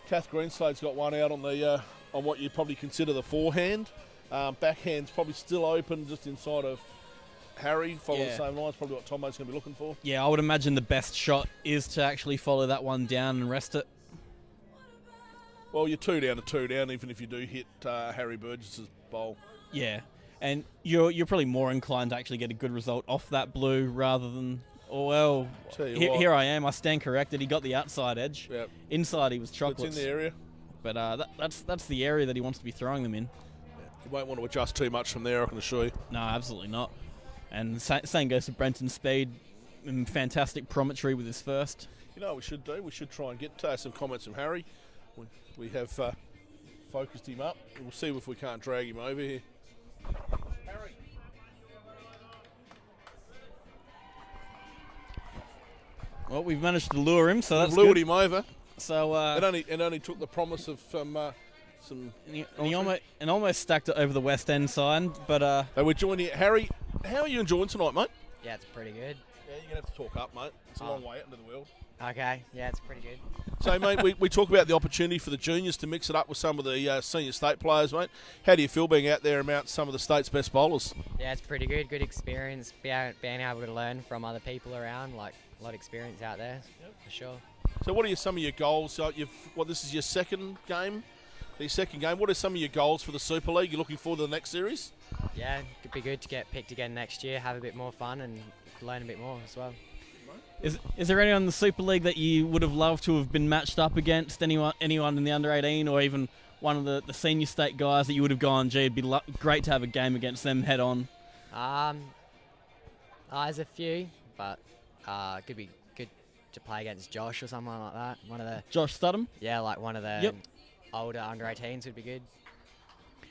Kath Greenslade's got one out on the on what you'd probably consider the forehand. Backhand's probably still open just inside of Harry. Follow the same lines. Probably what Tomo's going to be looking for. Yeah, I would imagine the best shot is to actually follow that one down and rest it. Well, you're 2 down, even if you do hit Harry Burgess's bowl. Yeah, and you're probably more inclined to actually get a good result off that blue rather than. Oh well, here I am. I stand corrected. He got the outside edge. Yep. Inside he was chocolates. It's in the area. But that's the area that he wants to be throwing them in. You won't want to adjust too much from there, I can assure you. No, absolutely not. And same goes to Brenton Speed. Fantastic prometry with his first. You know what we should do? We should try and get some comments from Harry. We have focused him up. We'll see if we can't drag him over here. Harry. Well, we've managed to lure him, so that's lured good. him over. So it only took the promise of some. And he almost stacked it over the West End sign, but we're joining Harry. How are you enjoying tonight, mate? Yeah, it's pretty good. Yeah, you're gonna have to talk up, mate. It's a long way out into the world. Okay, yeah, it's pretty good. So, mate, we talk about the opportunity for the juniors to mix it up with some of the senior state players, mate. How do you feel being out there amongst some of the state's best bowlers? Yeah, it's pretty good. Good experience. Being able to learn from other people around, like a lot of experience out there, for sure. So, what are some of your goals? This is your second game. What are some of your goals for the Super League? You're looking forward to the next series? Yeah, it'd be good to get picked again next year, have a bit more fun and learn a bit more as well. Is there anyone in the Super League that you would have loved to have been matched up against? Anyone in the under-18 or even one of the senior state guys that you would have gone, gee, it'd be great to have a game against them head on? There's a few, but could be good to play against Josh or someone like that. One of the Josh Studham? Yeah, like one of the Yep. older under-18s would be good.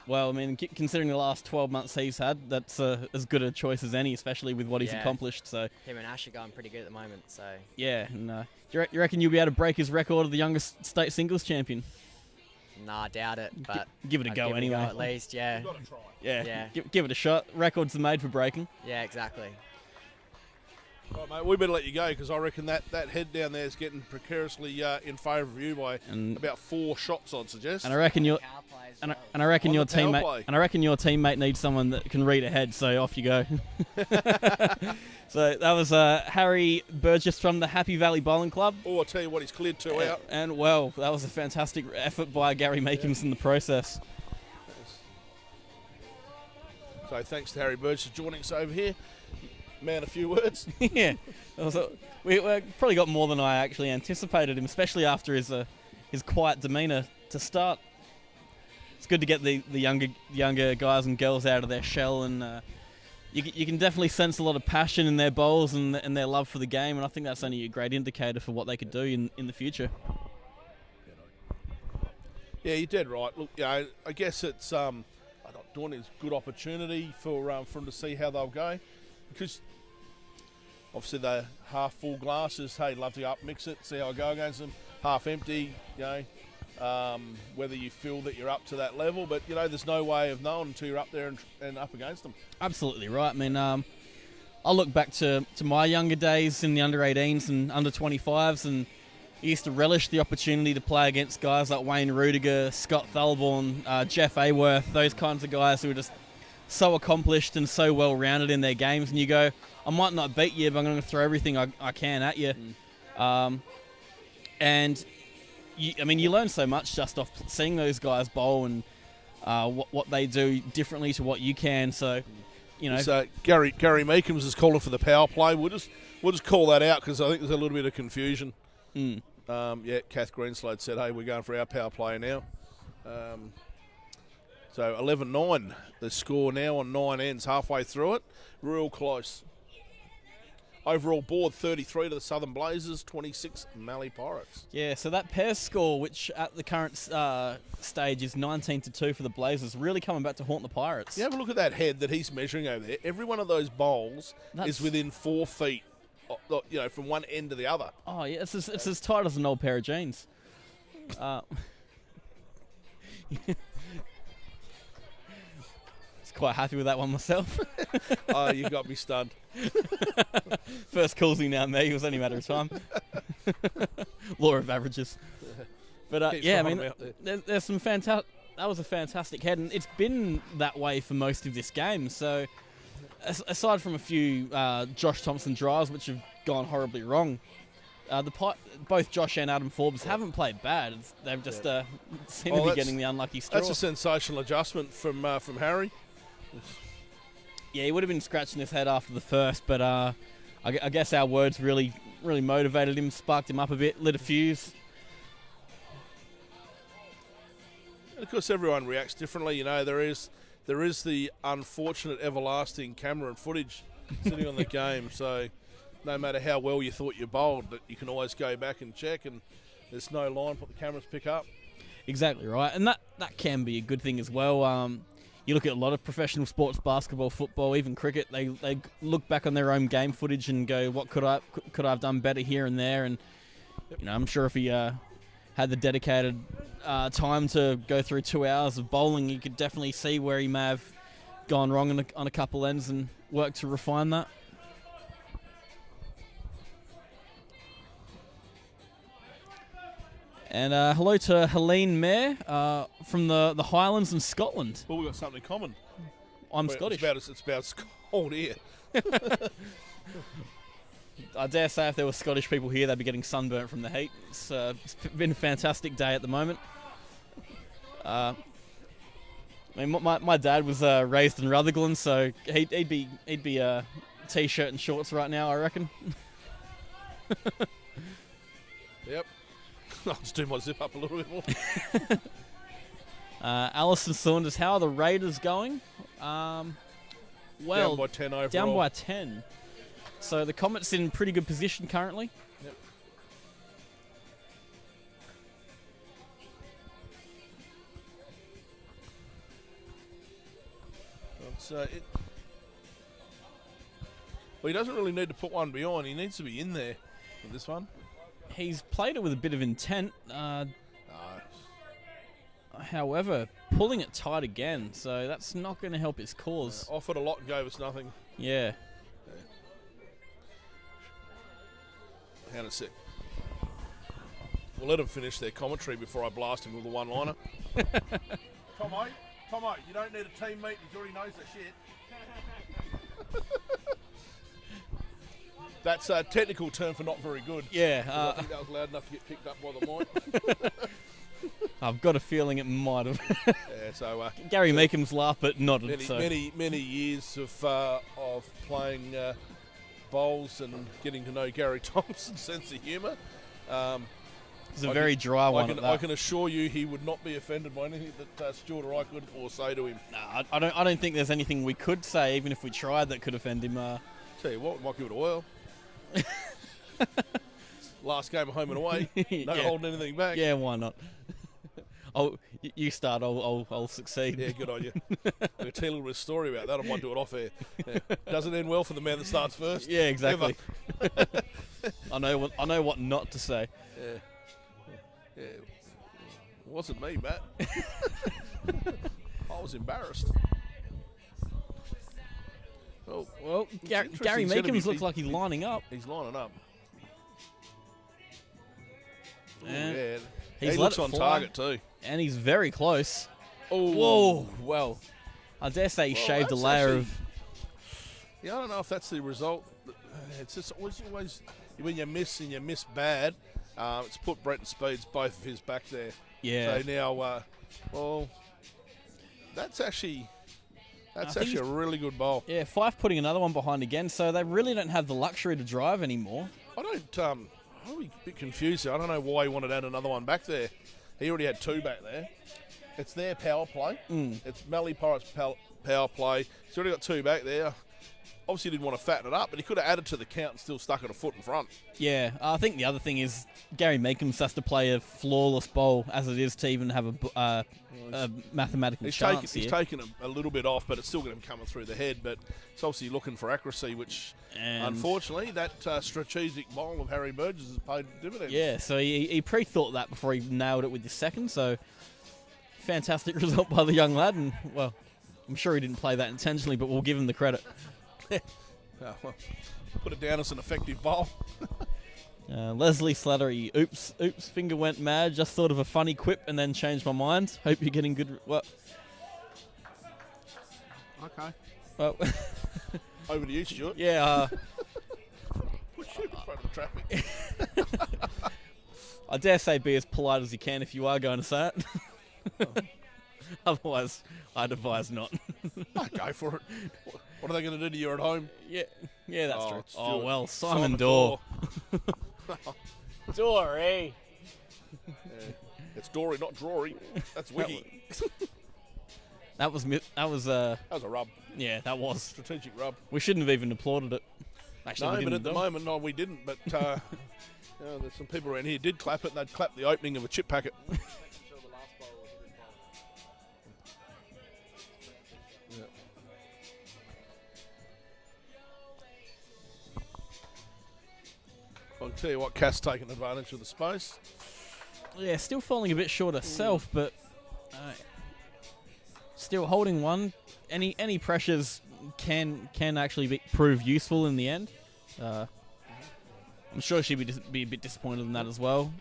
Well, I mean, considering the last 12 months he's had, that's as good a choice as any, especially with what he's accomplished. So him and Ash are going pretty good at the moment. So yeah, and you reckon you'll be able to break his record of the youngest state singles champion? Nah, I doubt it, but give it a go give anyway. It a go at least, yeah. You've got to try. Yeah. Give it a shot. Records are made for breaking. Yeah, exactly. Right, mate, we better let you go because I reckon that head down there is getting precariously in favour of you by about 4 shots, I'd suggest. And I reckon your teammate needs someone that can read ahead. So off you go. So that was Harry Burgess from the Happy Valley Bowling Club. Oh, I'll tell you what, he's cleared 2 out. And well, that was a fantastic effort by Gary Meekins in the process. So thanks to Harry Burgess for joining us over here. Man, a few words. Yeah, we probably got more than I actually anticipated him, especially after his quiet demeanour to start. It's good to get the younger guys and girls out of their shell, and you can definitely sense a lot of passion in their bowls and their love for the game, and I think that's only a great indicator for what they could do in the future. Yeah, you're dead right. Look, I guess it's Dawn is a good opportunity for them to see how they'll go, because obviously they're half full glasses. Hey, love to mix it, see how I go against them. Half empty, whether you feel that you're up to that level, but there's no way of knowing until you're up there and up against them. Absolutely right. I mean, I look back to my younger days in the under-18s and under-25s, and he used to relish the opportunity to play against guys like Wayne Rudiger, Scott Thalborn, Jeff Ayworth, those kinds of guys who are just so accomplished and so well-rounded in their games. And you go, I might not beat you, but I'm going to throw everything I can at you. And, you learn so much just off seeing those guys bowl and what they do differently to what you can. So, So Gary Meekums is calling for the power play. We'll just call that out because I think there's a little bit of confusion. Kath Greenslade said, hey, we're going for our power play now. So 11-9, the score now on 9 ends, halfway through it. Real close. Overall board 33 to the Southern Blazers, 26 Mallee Pirates. Yeah, so that pair score, which at the current stage is 19-2 for the Blazers, really coming back to haunt the Pirates. You have a look at that head that he's measuring over there. Every one of those bowls is within 4 feet, from one end to the other. Oh, yeah, it's as tight as an old pair of jeans. Quite happy with that one myself. Oh, you got me stunned. First calls he now me. It was only a matter of time. Law of averages. But there's some fantastic. That was a fantastic head, and it's been that way for most of this game. So, aside from a few Josh Thompson drives which have gone horribly wrong, both Josh and Adam Forbes haven't played bad. They've just seem to be getting the unlucky straw. That's a sensational adjustment from Harry. Yeah, he would have been scratching his head after the first, but I guess our words really motivated him, sparked him up a bit, lit a fuse. And of course, everyone reacts differently. There is the unfortunate everlasting camera and footage sitting on the game. So no matter how well you thought you bowled, you can always go back and check, and there's no line what the cameras pick up. Exactly right, and that can be a good thing as well. You look at a lot of professional sports, basketball, football, even cricket. They look back on their own game footage and go, "What could I have done better here and there?" And I'm sure if he had the dedicated time to go through 2 hours of bowling, you could definitely see where he may have gone wrong on a couple ends and worked to refine that. And hello to Helene Mayer from the Highlands in Scotland. Well, we've got something in common. I'm Scottish. It's about cold here. I dare say if there were Scottish people here, they'd be getting sunburnt from the heat. It's been a fantastic day at the moment. My dad was raised in Rutherglen, so he'd be t-shirt and shorts right now, I reckon. Yep. I'll just do my zip up a little bit more. Alison Saunders, how are the Raiders going? Down by 10 overall. Down by 10. So the Comets in pretty good position currently. Yep. Well, he doesn't really need to put one behind. He needs to be in there with this one. He's played it with a bit of intent. However, pulling it tight again, so that's not going to help his cause. Offered a lot and gave us nothing. Yeah. Hang on a sec. We'll let him finish their commentary before I blast him with a one-liner. Tomo, you don't need a team meeting. He already knows the shit. That's a technical term for not very good. Yeah. I think that was loud enough to get picked up by the mic. I've got a feeling it might have. Yeah, so Gary Meekham's laugh, but nodded. Many years of playing bowls and getting to know Gary Thompson's sense of humour. It's a very dry one. I can assure you, he would not be offended by anything that Stuart or I could or say to him. No, I don't think there's anything we could say, even if we tried, that could offend him. Tell you what, we might give it a whirl. Last game of home and away. No holding anything back. Yeah, why not? You start. I'll succeed. Yeah, good on you. I'm going to tell you a little bit of story about that. I might do it off air. Yeah. Doesn't end well for the man that starts first. Yeah, exactly. I know what not to say. Yeah. It wasn't me, Matt. I was embarrassed. Well, Gary Meekins looks like he's lining up. He's lining up. And Yeah. he's He let looks it on fly, target too. and he's very close. Oh, Whoa, well, I dare say he Well, shaved a that's layer actually- of... Yeah, I don't know if that's the result. It's just always when you miss and you miss bad. It's put Brenton Speed's both of his back there. Yeah. So now, well, that's actually think a really good bowl. Yeah, Fife putting another one behind again, so they really don't have the luxury to drive anymore. I'm a bit confused here. I don't know why he wanted to add another one back there. He already had two back there. It's their power play. It's Mallee Pirates power play. He's already got two back there. Obviously, he didn't want to fatten it up, but he could have added to the count and still stuck it a foot in front. Yeah, I think the other thing is Gary Meekums has to play a flawless bowl as it is to even have a mathematical chance He's taken a little bit off, but it's still going to be coming through the head. But it's obviously looking for accuracy, which And- unfortunately, that strategic bowl of Harry Burgess has paid dividends. Yeah, so he pre-thought that before he nailed it with the second, so fantastic result by the young lad. And, well, I'm sure he didn't play that intentionally, but we'll give him the credit. Oh, well, put it down as an effective bowl. Leslie Slattery, oops, finger went mad. Just thought of a funny quip and then changed my mind. Hope you're getting good. Well, Okay. Over to you, Stuart. Yeah. Put you in front of the traffic. I dare say be as polite as you can if you are going to say it. Otherwise, I'd advise not. No, go for it. What are they going to do to you at home? Yeah, that's true. Stuart. Oh, well, Simon Dorr. Dory. Yeah. It's Dory, not Drory. That's Wiki. That was That was a rub. yeah, that was. Strategic rub. We shouldn't have even applauded it. Actually, No, we but didn't, at the though. moment, no, we didn't. But there's some people around here did clap it, and they'd clap the opening of a chip packet. Yeah. I'll tell you what, Cass taking advantage of the space. Yeah, still falling a bit short herself, but still holding one. Any pressures can actually prove useful in the end. I'm sure she'd be a bit disappointed in that as well.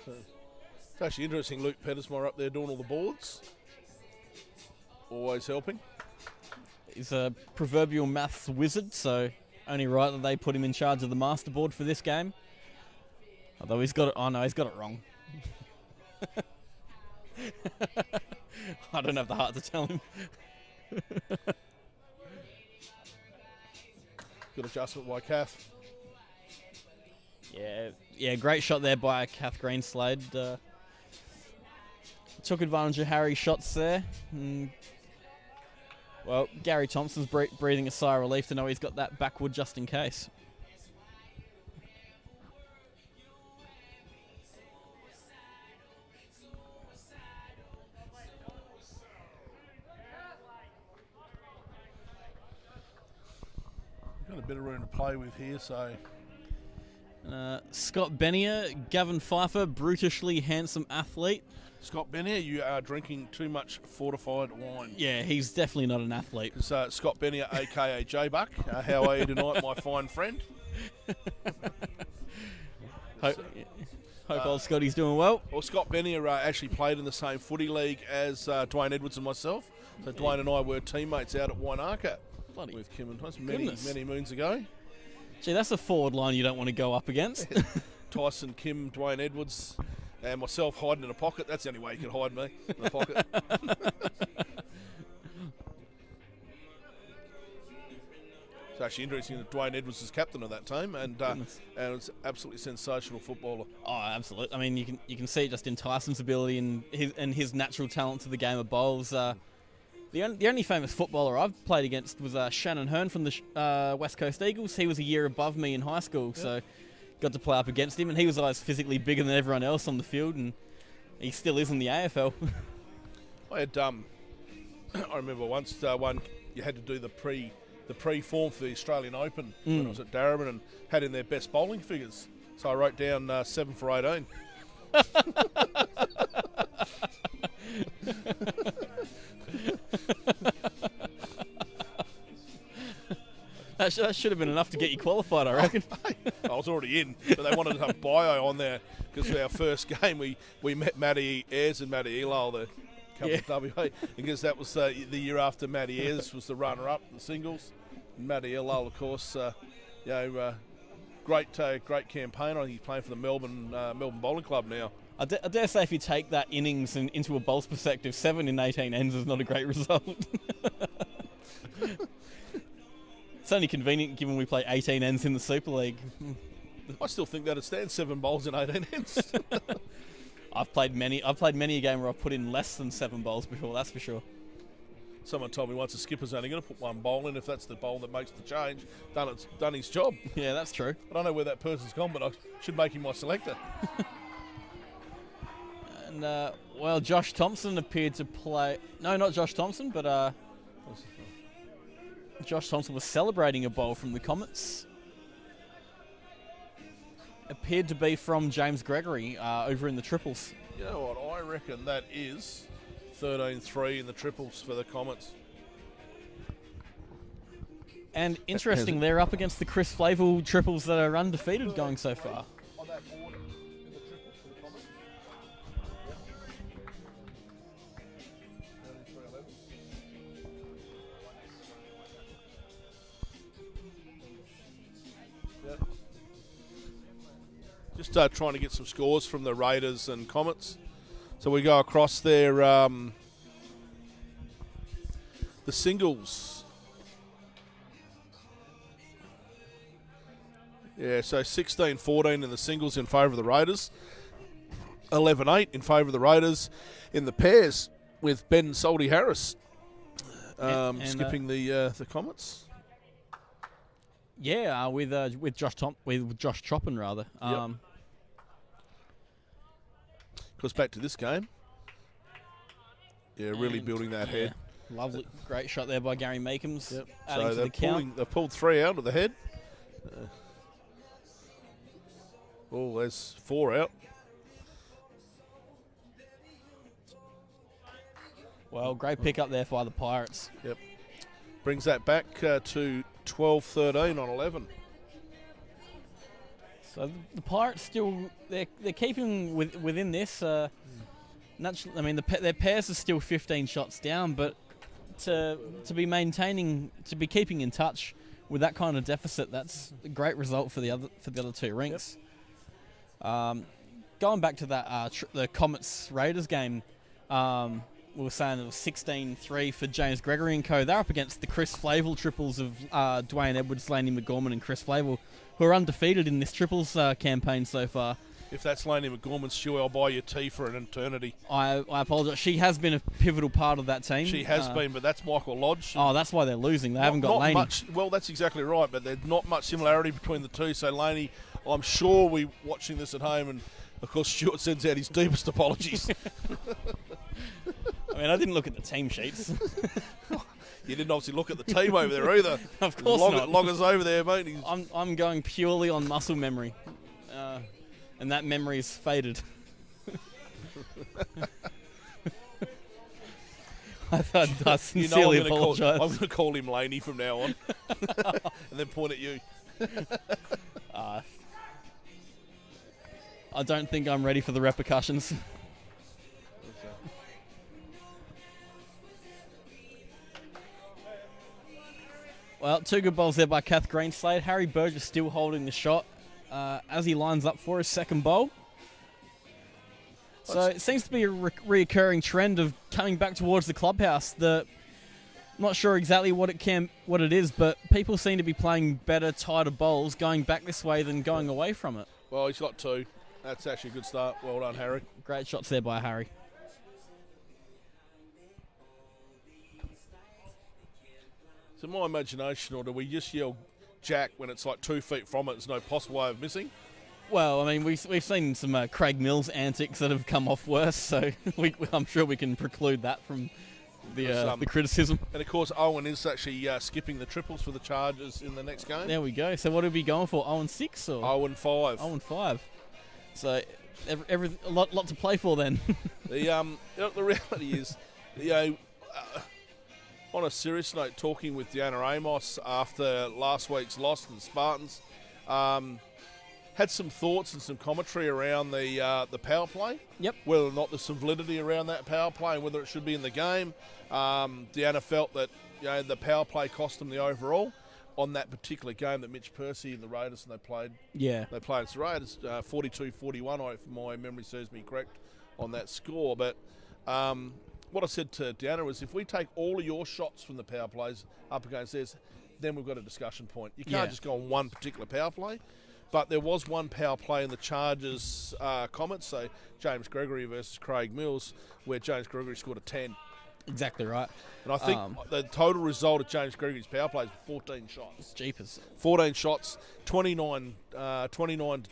It's actually interesting. Luke Pettersmore up there doing all the boards. Always helping. He's a proverbial maths wizard, so only right that they put him in charge of the masterboard for this game. Although he's got it. Oh no, he's got it wrong. I don't have the heart to tell him. Good adjustment by Kath. Yeah, great shot there by Kath Greenslade. Took advantage of Harry's shots there. Well, Gary Thompson's breathing a sigh of relief to know he's got that backwood just in case. Got a bit of room to play with here, so Scott Bennier, Gavin Pfeiffer, brutishly handsome athlete. Scott Bennier, you are drinking too much fortified wine. Yeah, he's definitely not an athlete. So Scott Bennier, aka J-Buck, how are you tonight, my fine friend? Hope old Scotty's doing well. Well, Scott Bennier actually played in the same footy league as Dwayne Edwards and myself. So Dwayne and I were teammates out at Wainaka Bloody with Kim and Tyson goodness. many moons ago. Gee, that's a forward line you don't want to go up against. Tyson, Kim, Dwayne Edwards, and myself hiding in a pocket. That's the only way you can hide me, in a pocket. It's actually interesting that Dwayne Edwards is captain of that team, and it's absolutely sensational footballer. Oh, absolutely. I mean, you can see just in Tyson's ability and his natural talent to the game of bowls. The only famous footballer I've played against was Shannon Hearn from the West Coast Eagles. He was a year above me in high school, so got to play up against him, and he was always physically bigger than everyone else on the field, and he still is in the AFL. I had I remember once one you had to do the pre-form for the Australian Open when I was at Darabin, and had in their best bowling figures. So I wrote down 7 for 18. That should have been enough to get you qualified, I reckon. I I was already in, but they wanted to have bio on there because for our first game we met Matty Ayres and Matty Elal, the couple of WA, because that was the year after Matty Ayres was the runner-up in the singles. And Matty Elal, of course, great campaign. I think he's playing for the Melbourne Bowling Club now. I dare say if you take that innings into a bowl's perspective, 7 in 18 ends is not a great result. It's only convenient given we play 18 ends in the Super League. I still think that it stands 7 bowls in 18 ends. I've played many a game where I've put in less than 7 bowls before, that's for sure. Someone told me once a skipper's only going to put 1 bowl in if that's the bowl that makes the change. Done his job. Yeah, that's true. I don't know where that person's gone, but I should make him my selector. And, Josh Thompson appeared to play... No, not Josh Thompson, but Josh Thompson was celebrating a bowl from the Comets. Appeared to be from James Gregory over in the triples. You know what? I reckon that is 13-3 in the triples for the Comets. And interesting, they're up against the Chris Flavel triples that are undefeated going so far. On that board in the triples for the Comets. Yep. Just trying to get some scores from the Raiders and Comets. So we go across there. The singles. Yeah, so 16-14 in the singles in favour of the Raiders. 11-8 in favour of the Raiders in the pairs with Ben Salty Harris skipping the Comets. Yeah, with Josh Choppin rather. Goes back to this game. Yeah, really building that head. Lovely, great shot there by Gary Meekums. Yep. Adding So to the count. they've pulled 3 out of the head. There's 4 out. Well, great pick up there by the Pirates. Yep. Brings that back to 12-13 on 11. So the Pirates still they're keeping within this. Naturally, I mean their pairs are still 15 shots down, but to be keeping in touch with that kind of deficit, that's a great result for the other 2 rinks. Yep. Going back to that the Comets Raiders game, we were saying it was 16-3 for James Gregory and co. They're up against the Chris Flavel triples of Dwayne Edwards, Laney McGorman and Chris Flavel, who are undefeated in this triples campaign so far. If that's Laney McGorman's shoe, I'll buy you tea for an eternity. I apologise. She has been a pivotal part of that team. She has been, but that's Michael Lodge. Oh, that's why they're losing. They haven't got Laney. Well, that's exactly right, but there's not much similarity between the two. So Laney, I'm sure we're watching this at home, and of course Stuart sends out his deepest apologies. I mean, I didn't look at the team sheets. You didn't obviously look at the team over there either. Of course not. Logger's over there, mate. I'm going purely on muscle memory. And that memory is faded. I sincerely apologise. I'm going to call him Laney from now on. And then point at you. I don't think I'm ready for the repercussions. Well, 2 good bowls there by Kath Greenslade. Harry Burgess still holding the shot as he lines up for his second bowl. So it seems to be a reoccurring trend of coming back towards the clubhouse. I'm not sure exactly what it is, but people seem to be playing better, tighter bowls going back this way than going away from it. Well, he's got 2. That's actually a good start. Well done, Harry. Great shots there by Harry. Is it my imagination, or do we just yell Jack when it's like 2 feet from it? There's no possible way of missing. Well, I mean, we've seen some Craig Mills antics that have come off worse, so I'm sure we can preclude that from the criticism. And of course, Owen is actually skipping the triples for the Chargers in the next game. There we go. So what are we going for? 0-6 or 0-5? 0-5. So a lot to play for then. The reality is, on a serious note, talking with Deanna Amos after last week's loss to the Spartans, had some thoughts and some commentary around the power play. Yep. Whether or not there's some validity around that power play and whether it should be in the game. Deanna felt that the power play cost them the overall on that particular game that Mitch Percy and the Raiders, and they played against the Raiders 42-41, if my memory serves me correct on that score. But what I said to Deanna was, if we take all of your shots from the power plays up against theirs, then we've got a discussion point. You can't just go on one particular power play. But there was one power play in the Chargers comments, so James Gregory versus Craig Mills, where James Gregory scored a 10. Exactly right. And I think the total result of James Gregory's power play is 14 shots. Jeepers. 14 shots, 29 to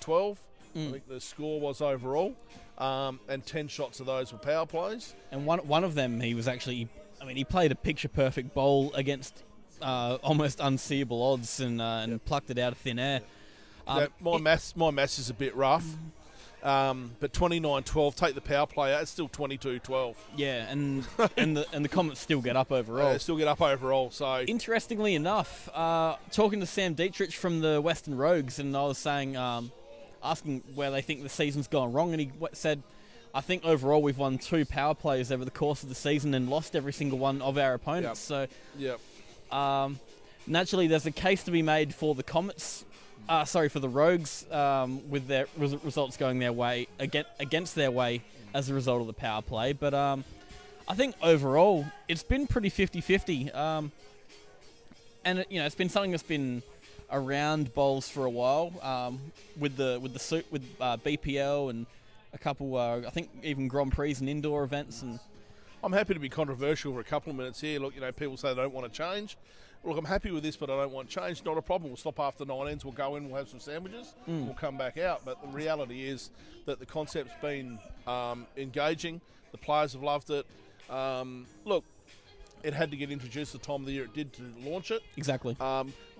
12, I think the score was overall. And 10 shots of those were power plays. And one of them, he played a picture-perfect bowl against almost unseeable odds and plucked it out of thin air. My maths is a bit rough. But 29-12, take the power play out, it's still 22-12. Yeah, and the Comets still get up overall. Still get up overall. So interestingly enough, talking to Sam Dietrich from the Western Rogues, and I was saying, asking where they think the season's gone wrong, and he said, I think overall we've won 2 power plays over the course of the season and lost every single one of our opponents. Yep. So, naturally, there's a case to be made for the Comets. For the Rogues, with their results going their way against their way as a result of the power play. But I think overall it's been pretty 50-50, and it's been something that's been around bowls for a while, with BPL and a couple, I think even Grand Prix and indoor events. And I'm happy to be controversial for a couple of minutes here. Look, people say they don't want to change. Look, I'm happy with this, but I don't want change. Not a problem. We'll stop after 9 ends. We'll go in, we'll have some sandwiches, we'll come back out. But the reality is that the concept's been engaging. The players have loved it. Look, it had to get introduced the time of the year it did to launch it. Exactly.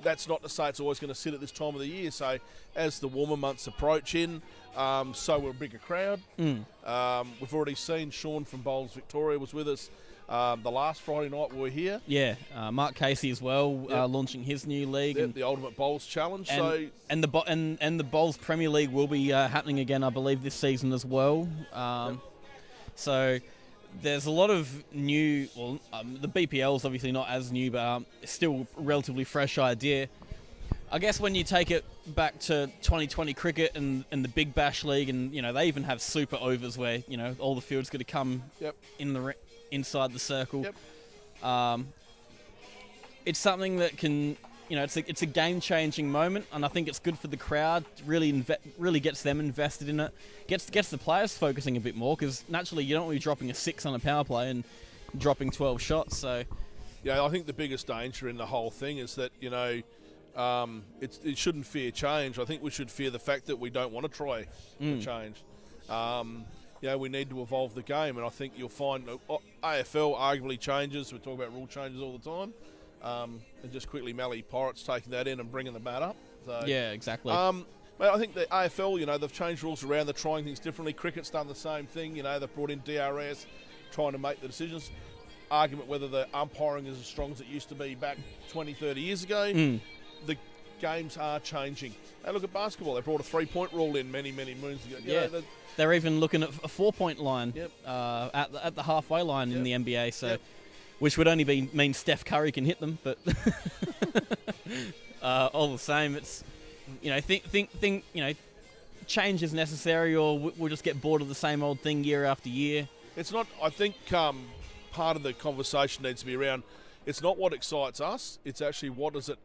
That's not to say it's always going to sit at this time of the year. So as the warmer months approach in, so we're a bigger crowd. We've already seen Sean from Bowls Victoria was with us the last Friday night we were here. Yeah, Mark Casey as well, launching his new league. And the Ultimate Bowls Challenge. And the Bowls Premier League will be happening again, I believe, this season as well. So there's a lot of new. Well, the BPL is obviously not as new, but still a relatively fresh idea. I guess when you take it back to 2020 cricket and the Big Bash League, and they even have super overs where all the field's going to come in the inside the circle. It's something that can, it's a game-changing moment, and I think it's good for the crowd. Really gets them invested in it. Gets the players focusing a bit more, because naturally you don't want to be dropping a 6 on a power play and dropping 12 shots. So, yeah, I think the biggest danger in the whole thing is that it shouldn't fear change. I think we should fear the fact that we don't want to try to change. We need to evolve the game, and I think you'll find AFL arguably changes. We talk about rule changes all the time. And just quickly, Mallee Pirates taking that in and bringing the bat up. So, yeah, exactly. I think the AFL, they've changed rules around. They're trying things differently. Cricket's done the same thing. They've brought in DRS, trying to make the decisions. Argument whether the umpiring is as strong as it used to be back 20, 30 years ago. The games are changing. Hey, look at basketball. They brought a 3-point rule in many, many moons ago. They're even looking at a 4-point line at the halfway line in the NBA. So, which would only mean Steph Curry can hit them, but all the same, it's think change is necessary, or we'll just get bored of the same old thing year after year. It's not. I think part of the conversation needs to be around. It's not what excites us. It's actually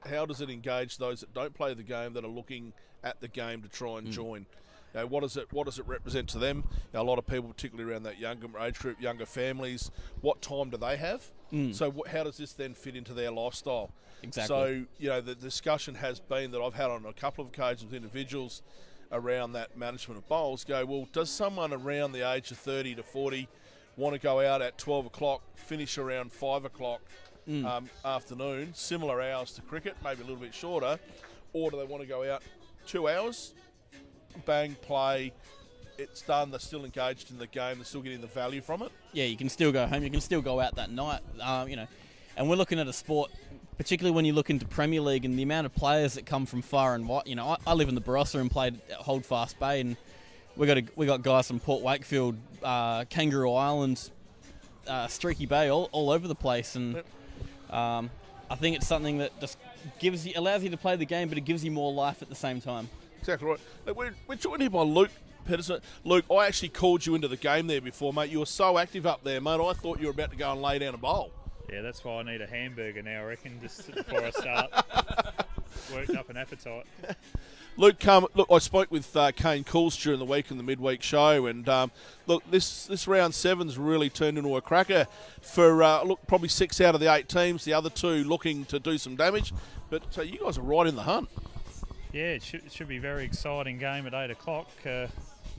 how does it engage those that don't play the game, that are looking at the game to try and join. What does it represent to them? A lot of people, particularly around that younger age group, younger families, what time do they have? So how does this then fit into their lifestyle? Exactly. So, the discussion has been that I've had on a couple of occasions with individuals around that management of bowls go, well, does someone around the age of 30 to 40 want to go out at 12 o'clock, finish around 5 o'clock afternoon, similar hours to cricket, maybe a little bit shorter, or do they want to go out 2 hours, bang, play, it's done, they're still engaged in the game, they're still getting the value from it? Yeah, you can still go home, you can still go out that night. And we're looking at a sport, particularly when you look into Premier League and the amount of players that come from far and wide. You know, I live in the Barossa and played at Holdfast Bay, and we got guys from Port Wakefield, Kangaroo Island, Streaky Bay, all over the place. And I think it's something that just allows you to play the game, but it gives you more life at the same time. Exactly right. Look, we're joined here by Luke Pedersen. Luke, I actually called you into the game there before, mate. You were so active up there, mate. I thought you were about to go and lay down a bowl. Yeah, that's why I need a hamburger now, I reckon, just before I start. Worked up an appetite. Luke, I spoke with Kane Cools during the week in the midweek show, and look, this round 7's really turned into a cracker for probably 6 out of the 8 teams. The other 2 looking to do some damage, but you guys are right in the hunt. Yeah, it should be a very exciting game at 8 o'clock. They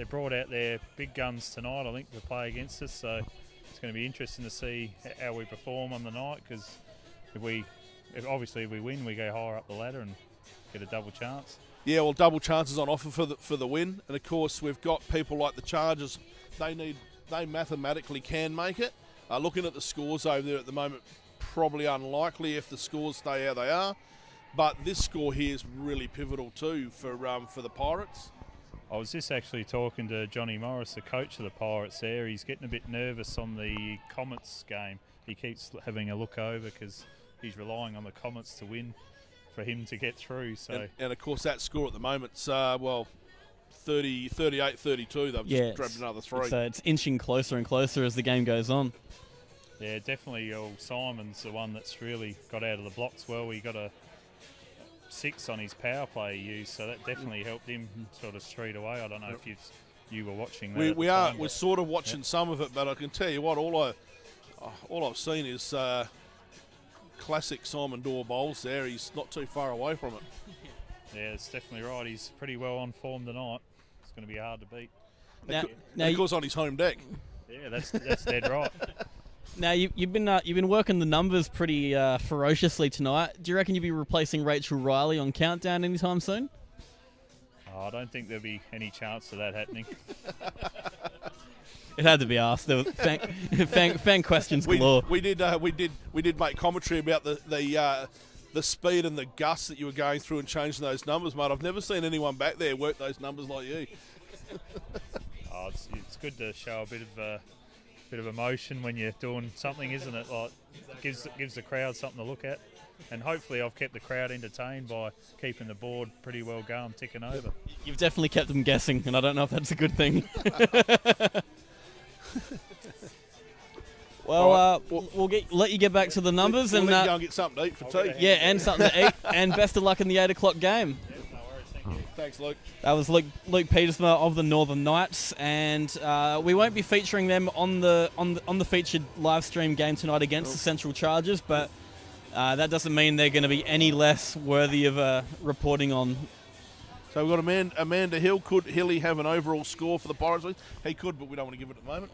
brought out their big guns tonight, I think, to play against us. So it's going to be interesting to see how we perform on the night, because if we win, we go higher up the ladder and get a double chance. Yeah, well, double chances on offer for the win, and of course we've got people like the Chargers. They mathematically can make it. Looking at the scores over there at the moment, probably unlikely if the scores stay how they are. But this score here is really pivotal too for the Pirates. I was just actually talking to Johnny Morris, the coach of the Pirates there. He's getting a bit nervous on the Comets game. He keeps having a look over because he's relying on the Comets to win for him to get through. So and of course that score at the moment's 38-32. They've just grabbed another 3. So it's inching closer and closer as the game goes on. Yeah, definitely. Simon's the one that's really got out of the blocks well. He got a 6 on his power play he used, so that definitely helped him sort of street away. I don't know if you were watching that. We're sort of watching some of it, but I can tell you what, all I've seen is classic Simon Dorr bowls there. He's not too far away from it. Yeah, that's definitely right. He's pretty well on form tonight. It's going to be hard to beat. Now of course on his home deck. Yeah, that's dead right. Now you've been working the numbers pretty ferociously tonight. Do you reckon you'll be replacing Rachel Riley on Countdown anytime soon? I don't think there'll be any chance of that happening. It had to be asked. There were fan questions galore. We did make commentary about the speed and the gusts that you were going through and changing those numbers, mate. I've never seen anyone back there work those numbers like you. It's good to show a bit of emotion when you're doing something, isn't it? Like, gives the crowd something to look at, and hopefully I've kept the crowd entertained by keeping the board pretty well going, ticking over. You've definitely kept them guessing, and I don't know if that's a good thing. Well, we'll let you get back to the numbers, we'll and let you go and get something to eat for tea. Yeah, and something to eat, and best of luck in the 8 o'clock game. No worries, thank you. Thanks, Luke. That was Luke Pedersen of the Northern Knights, and we won't be featuring them on the featured live stream game tonight against the Central Chargers, but that doesn't mean they're going to be any less worthy of reporting on. So we've got Amanda Hill. Could Hilly have an overall score for the Pirates? He could, but we don't want to give it at the moment.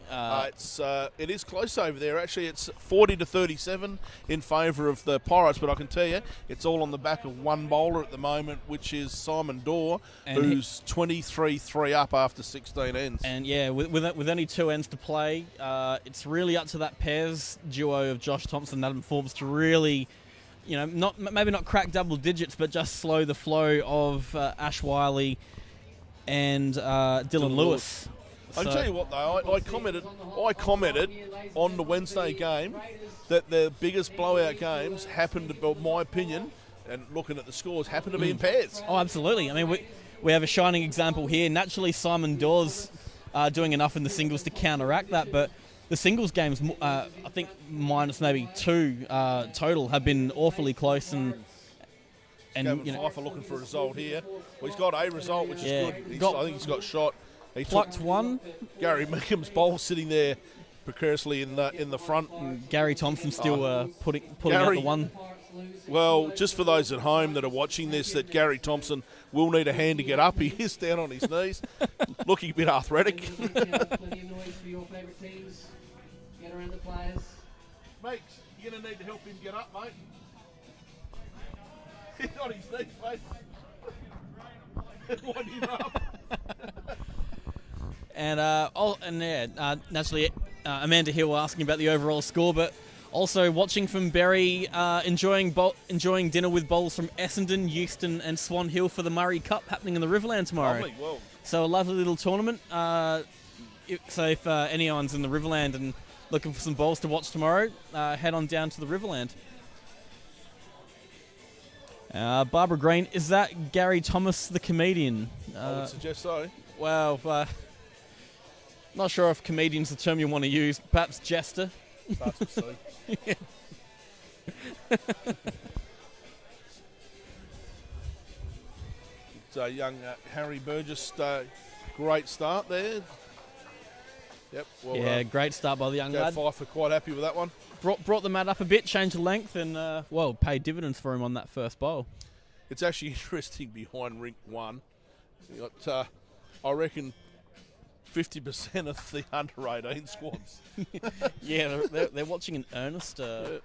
It is close over there. Actually, it's 40-37 in favour of the Pirates, but I can tell you, it's all on the back of one bowler at the moment, which is Simon Dorr, who's 23-3 up after 16 ends. And yeah, with only 2 ends to play, it's really up to that pairs duo of Josh Thompson and Adam Forbes to really, maybe not crack double digits, but just slow the flow of Ash Wiley and Dylan Lewis. I can tell you what though, I commented on the Wednesday game that the biggest blowout games happened to, in my opinion, and looking at the scores, happened to be in pairs. Oh, absolutely. I mean, we have a shining example here. Naturally, Simon Dorr's doing enough in the singles to counteract that, but the singles games, I think minus maybe 2 total, have been awfully close, and Pfeiffer looking for a result here. Well, he's got a result, which is good. I think he's got shot. He plucked one. Gary Meekham's bowl sitting there precariously in the front. And Gary Thompson still putting out the one. Well, just for those at home that are watching this, that Gary Thompson will need a hand to get up. He is down on his knees, looking a bit arthritic. Get around the players. Mate, you're going to need to help him get up, mate. He's on his knees, mate. Wind him up. And naturally, Amanda Hill asking about the overall score, but Also watching from Berry, enjoying dinner with bowls from Essendon, Euston and Swan Hill for the Murray Cup happening in the Riverland tomorrow. Lovely. Well, So a lovely little tournament. So if anyone's in the Riverland and looking for some bowls to watch tomorrow, head on down to the Riverland. Barbara Green, is that Gary Thomas the comedian? I would suggest so. Well, not sure if comedian's the term you want to use. Perhaps jester. Starts with C. So young Harry Burgess, great start there. Yep. Well, Yeah, great start by the young lad. Pfeiffer quite happy with that one. Brought the mat up a bit, changed the length, and paid dividends for him on that first bowl. It's actually interesting behind rink 1. You got, I reckon, 50% of the under 18 squads. Yeah, they're watching in earnest. It's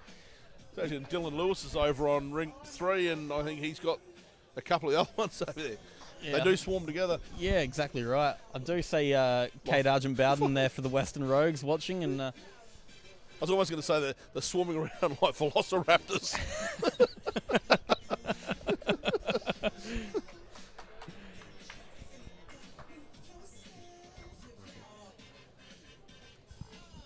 actually Dylan Lewis is over on rink 3, and I think he's got a couple of the other ones over there. Yeah. They do swarm together. Yeah, exactly right. I do see Kate Argent Bowden there for the Western Rogues watching, and I was almost going to say they're swarming around like velociraptors.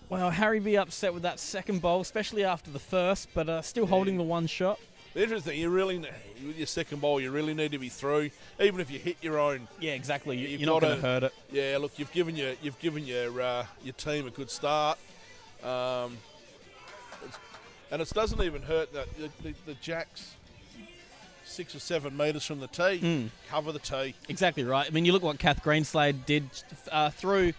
well, Harry be upset with that second bowl, especially after the first, but still holding the one shot. The interesting thing, with your second bowl, you really need to be through, even if you hit your own. Yeah, exactly. You've You're not got going to hurt it. Yeah, look, you've given your team a good start, and it doesn't even hurt that the jacks 6 or 7 metres from the tee cover the tee. Exactly right. I mean, you look what Kath Greenslade did, through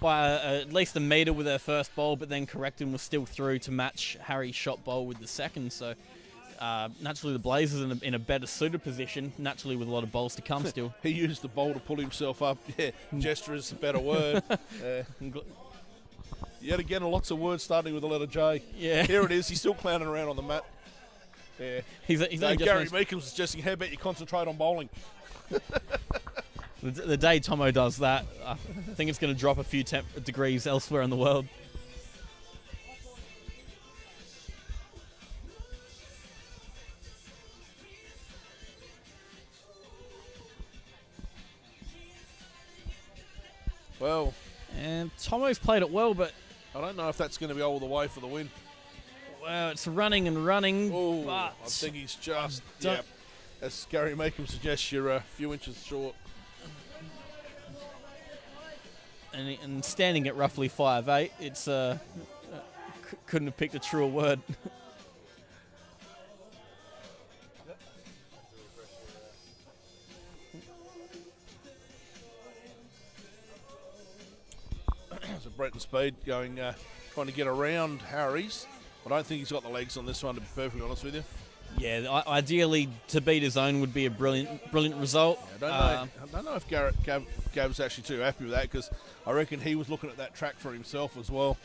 by at least a metre with her first bowl, but then corrected and was still through to match Harry's shot bowl with the second. So naturally the Blazers in a better suited position, naturally with a lot of bowls to come still. He used the bowl to pull himself up. Yeah, gesture is a better word. Yet again, lots of words starting with the letter J. Yeah. Here it is. He's still clowning around on the mat. Yeah. He's only Gary Meekham's suggesting, how about you concentrate on bowling? The day Tomo does that, I think it's going to drop a few degrees elsewhere in the world. Well, And Tomo's played it well, but I don't know if that's going to be all the way for the win. well, it's running and running. Oh, but I think he's just, don't- yeah, as Gary Meekham suggests, you're a few inches short. and standing at roughly 5'8", it's couldn't have picked a truer word. So Bretton Speed going, trying to get around Harry's. I don't think he's got the legs on this one, to be perfectly honest with you. Yeah, ideally to beat his own would be a brilliant result. Yeah, I don't know if Gav's actually too happy with that, because I reckon he was looking at that track for himself as well.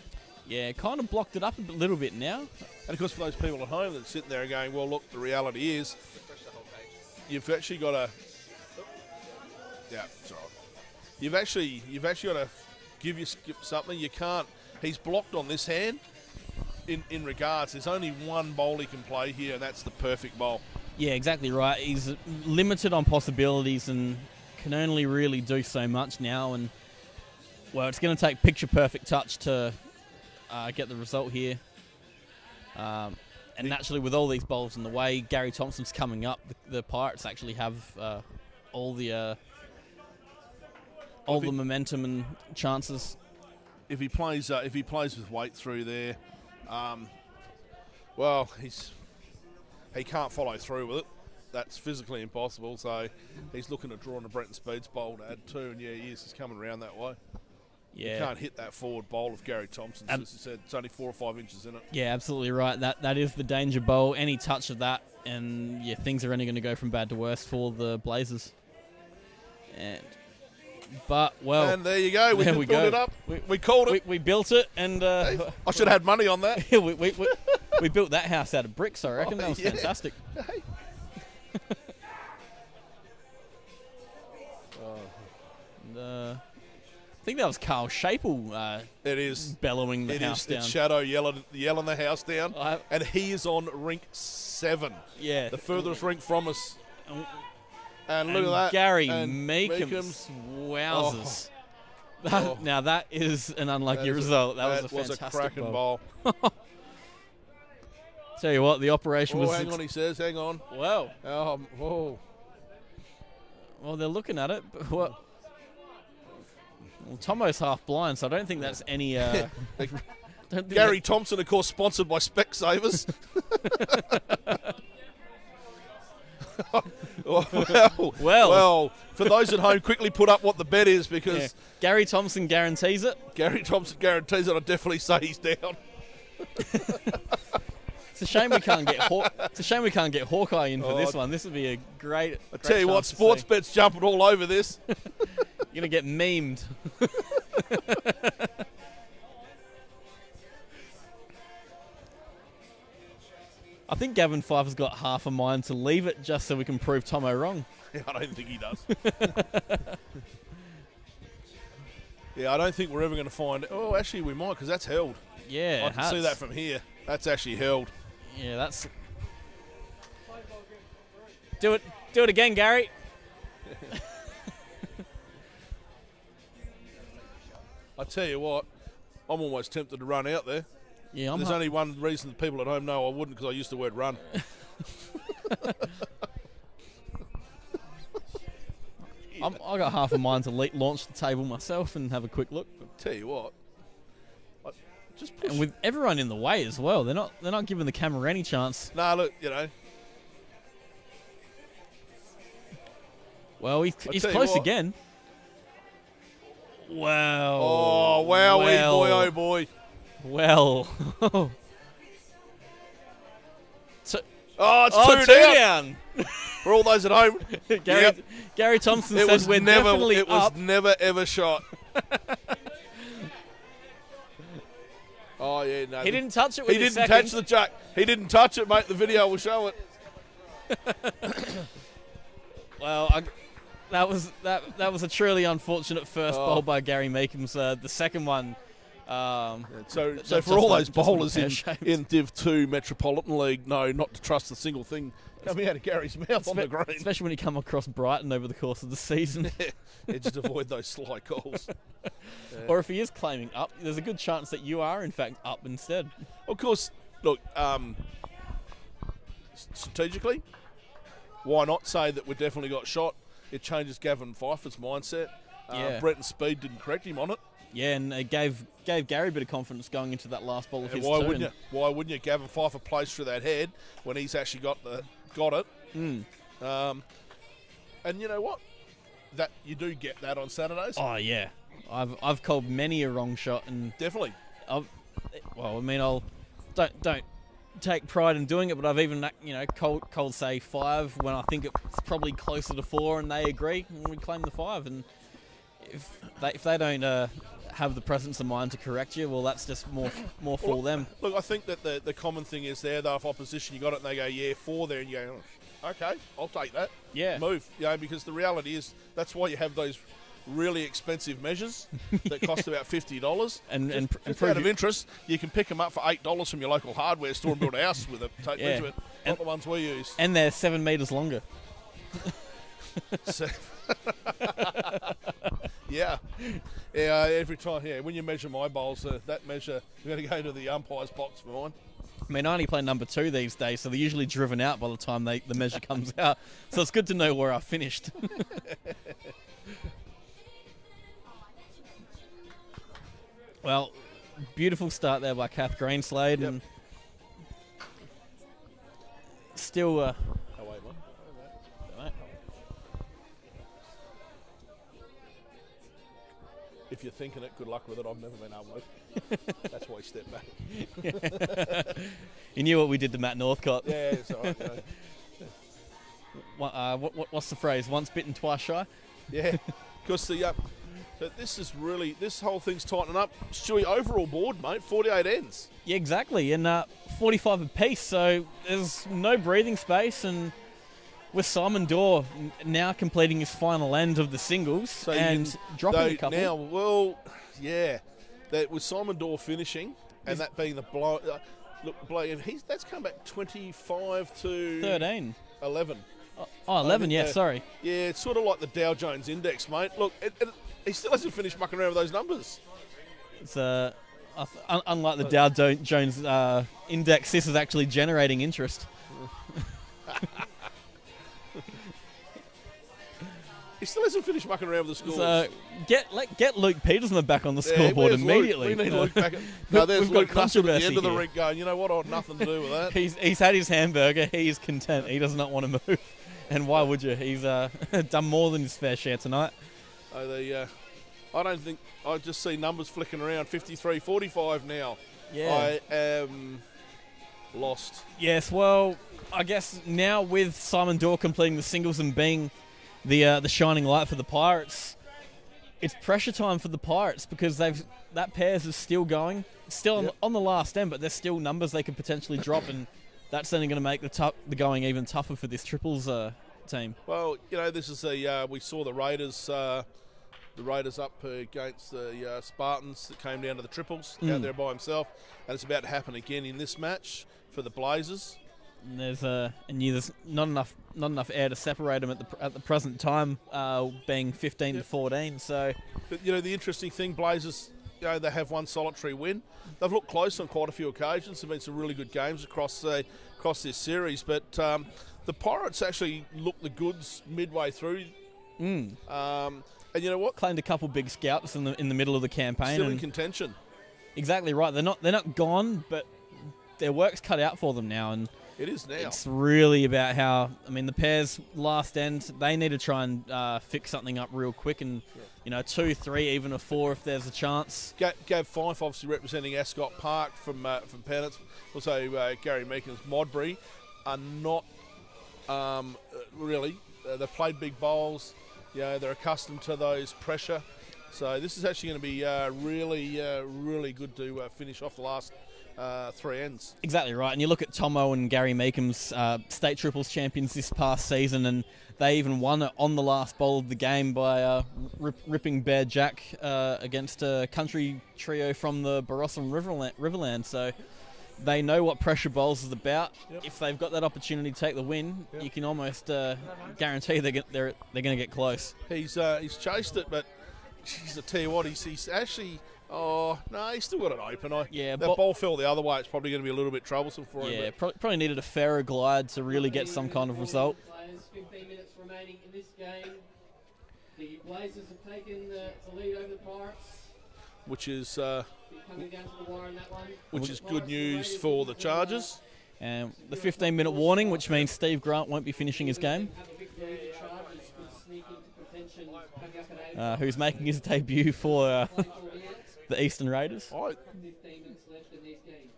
Yeah, kind of blocked it up a little bit now. And of course, for those people at home that sit there and going, well, look, the reality is, you've actually got to. Yeah, it's all right. You've actually got to give you something. You can't. He's blocked on this hand. In regards, there's only one bowl he can play here, and that's the perfect bowl. Yeah, exactly right. He's limited on possibilities and can only really do so much now. And well, it's going to take picture perfect touch to get the result here. And naturally, with all these bowls in the way, Gary Thompson's coming up. The Pirates actually have all the momentum and chances. If he plays with weight through there, well, he can't follow through with it. That's physically impossible. So he's looking to draw on a Bretton Speed's bowl to add 2, and yeah, he is. He's coming around that way. Yeah, you can't hit that forward bowl of Gary Thompson's. As you said, it's only 4 or 5 inches in it. Yeah, absolutely right. That is the danger bowl. Any touch of that, and yeah, things are only going to go from bad to worse for the Blazers. But and there you go. We built it up. We called it. We built it, and hey, I should have had money on that. we built that house out of bricks. I reckon that was fantastic. Hey. I think that was Carl Shapel It is. bellowing the house down. It's Shadow yelling the house down. I- And he is on rink 7. Yeah. The furthest rink from us. And look And at that. Gary And Meekham's wowzers. Oh. Now that is an unlucky result. That was a fantastic cracking bowl. bowl. Tell you what, the operation Oh, was. hang on, he says. Hang on. Well, Whoa. well, they're looking at it. But what? Well, Tomo's half blind, so I don't think that's any. Don't think Gary Thompson, of course, sponsored by Specsavers. Well, for those at home, quickly put up what the bet is because yeah. Gary Thompson guarantees it. Gary Thompson guarantees it. I'd definitely say he's down. It's a shame we can't get. It's a shame we can't get Hawkeye in for this one. This would be a great. I tell you what, sports bet's jumping all over this. You're gonna get memed. I think Gavin Pfeiffer's got half a mind to leave it just so we can prove Tomo wrong. Yeah, I don't think he does. Yeah, I don't think we're ever going to find. Oh, actually, we might because that's held. Yeah, I can see that from here. That's actually held. Yeah, that's. Do it again, Gary. I tell you what, I'm almost tempted to run out there. Yeah, There's only one reason the people at home know I wouldn't because I used the word run. I got half a mind to launch the table myself and have a quick look. Tell you what, just push. And with everyone in the way as well, they're not giving the camera any chance. Nah, look, you know. Well, he's tell you close what. again. Wow. Oh, wow, well, boy, oh boy. Well. Oh, it's two down. For all those at home, Gary Thompson it said was we're definitely it up. was never ever shot. Oh yeah, no. He didn't touch it with He his didn't second. touch the jack. He didn't touch it, mate. The video will show it. Well, that was a truly unfortunate first bowl by Gary Meekham's. The second one. So That's for just all one- those just one bowlers pear-shaped. in Div 2 Metropolitan League, know not to trust a single thing coming out of Gary's mouth on the green. Especially when you come across Brighton over the course of the season. Yeah, just avoid those sly calls. Or if he is claiming up, there's a good chance that you are in fact up instead. Of course, look, strategically, why not say that we definitely got shot? It changes Gavin Pfeiffer's mindset. Yeah. Brett and Speed didn't correct him on it. Yeah, and it gave Gary a bit of confidence going into that last ball of his Why too. wouldn't you? Why wouldn't you? Gavin Pfeiffer plays through that head when he's actually got it. And you know what? That you do get that on Saturdays. Oh yeah, I've called many a wrong shot, and Definitely. I'll don't take pride in doing it, but I've even called say 5 when I think it's probably closer to 4, and they agree, and we claim the 5. And if they don't have the presence of mind to correct you, well, that's just more for them. Look, I think that the common thing is there, though, if opposition, you got it, and they go, yeah, 4 there, and you go, okay, I'll take that. Yeah. Move. Because the reality is that's why you have those really expensive measures that cost about $50. And Just prove out of you- interest, you can pick them up for $8 from your local hardware store and build a house with it. Take Yeah. to it. Not the ones we use. And they're 7 meters longer. So, yeah. Every time, when you measure my bowls, that measure, you're going to go to the umpire's box for mine. I mean, I only play number 2 these days, so they're usually driven out by the time the measure comes out. So it's good to know where I finished. Well, beautiful start there by Kath Greenslade, Yep. and still. Oh, wait, what? If you're thinking it, good luck with it. I've never been able to. That's why he stepped back. You knew what we did to Matt Northcott. Yeah, it's all right. What's the phrase? Once bitten, twice shy. Yeah, because so this whole thing's tightening up. Stewie, overall board, mate, 48 ends. Yeah, exactly, and 45 apiece. So there's no breathing space, and with Simon Dorr now completing his final end of the singles So and dropping a couple. Now, well, yeah, that with Simon Dorr finishing and that being the blow. Look, that's come back 25 to 13. 11. Oh, 11, yeah, sorry. Yeah, it's sort of like the Dow Jones Index, mate. Look, he still hasn't finished mucking around with those numbers. It's unlike the Dow Jones Index, this is actually generating interest. He still hasn't finished mucking around with the scores. So get Luke Peterson back on the scoreboard immediately. We need Luke back. No, there's We've got Luke Nussel at the end controversy of the here. rink going, you know what, I want nothing to do with that. He's had his hamburger. He is content. He does not want to move. And why would you? He's done more than his fair share tonight. I don't think, I just see numbers flicking around, 53-45 now. Yeah. I am lost. Yes, well, I guess now with Simon Dorr completing the singles and being the shining light for the Pirates, it's pressure time for the Pirates because that pairs is still going, still on the last end, but there's still numbers they could potentially drop, and that's only going to make the going even tougher for this triples team. Well, you know, this is we saw the Raiders up against the Spartans that came down to the triples out there by himself, and it's about to happen again in this match for the Blazers. And there's not enough air to separate them at the present time, being 15 to 14. So, but you know, the interesting thing, Blazers, you know, they have one solitary win. They've looked close on quite a few occasions. There've been some really good games across this series, but the Pirates actually looked the goods midway through. And you know what? Claimed a couple big scalps in the middle of the campaign. Still in contention. Exactly right. They're not gone, but their work's cut out for them now, and it is now. It's really about how, I mean, the pairs last end, they need to try and fix something up real quick, and you know, 2, 3, even a 4 if there's a chance. Gav Fife, obviously representing Ascot Park from Penance, also Gary Meekins, Modbury, are not really. They've played big bowls. You know, they're accustomed to those pressure. So this is actually going to be really good to finish off the last 3 ends. Exactly right. And you look at Tomo and Gary Meekham's state triples champions this past season, and they even won it on the last bowl of the game by ripping Bear Jack against a country trio from the Barossa Riverland. So they know what pressure bowls is about. Yep. If they've got that opportunity to take the win, you can almost guarantee they're going to get close. He's chased it, but geez, I tell you what, he's actually. Oh, no, he's still got it open. That ball fell the other way. It's probably going to be a little bit troublesome for him. Yeah, probably needed a fairer glide to really get some kind of result. 15 minutes remaining in this game. The Blazers have taken the lead over the Pirates. Which is coming down to the wire in that one. Which is good news for the Chargers. And the 15-minute warning, which means Steve Grant won't be finishing his game. Who's making his debut for the Eastern Raiders. 15 minutes left in these games.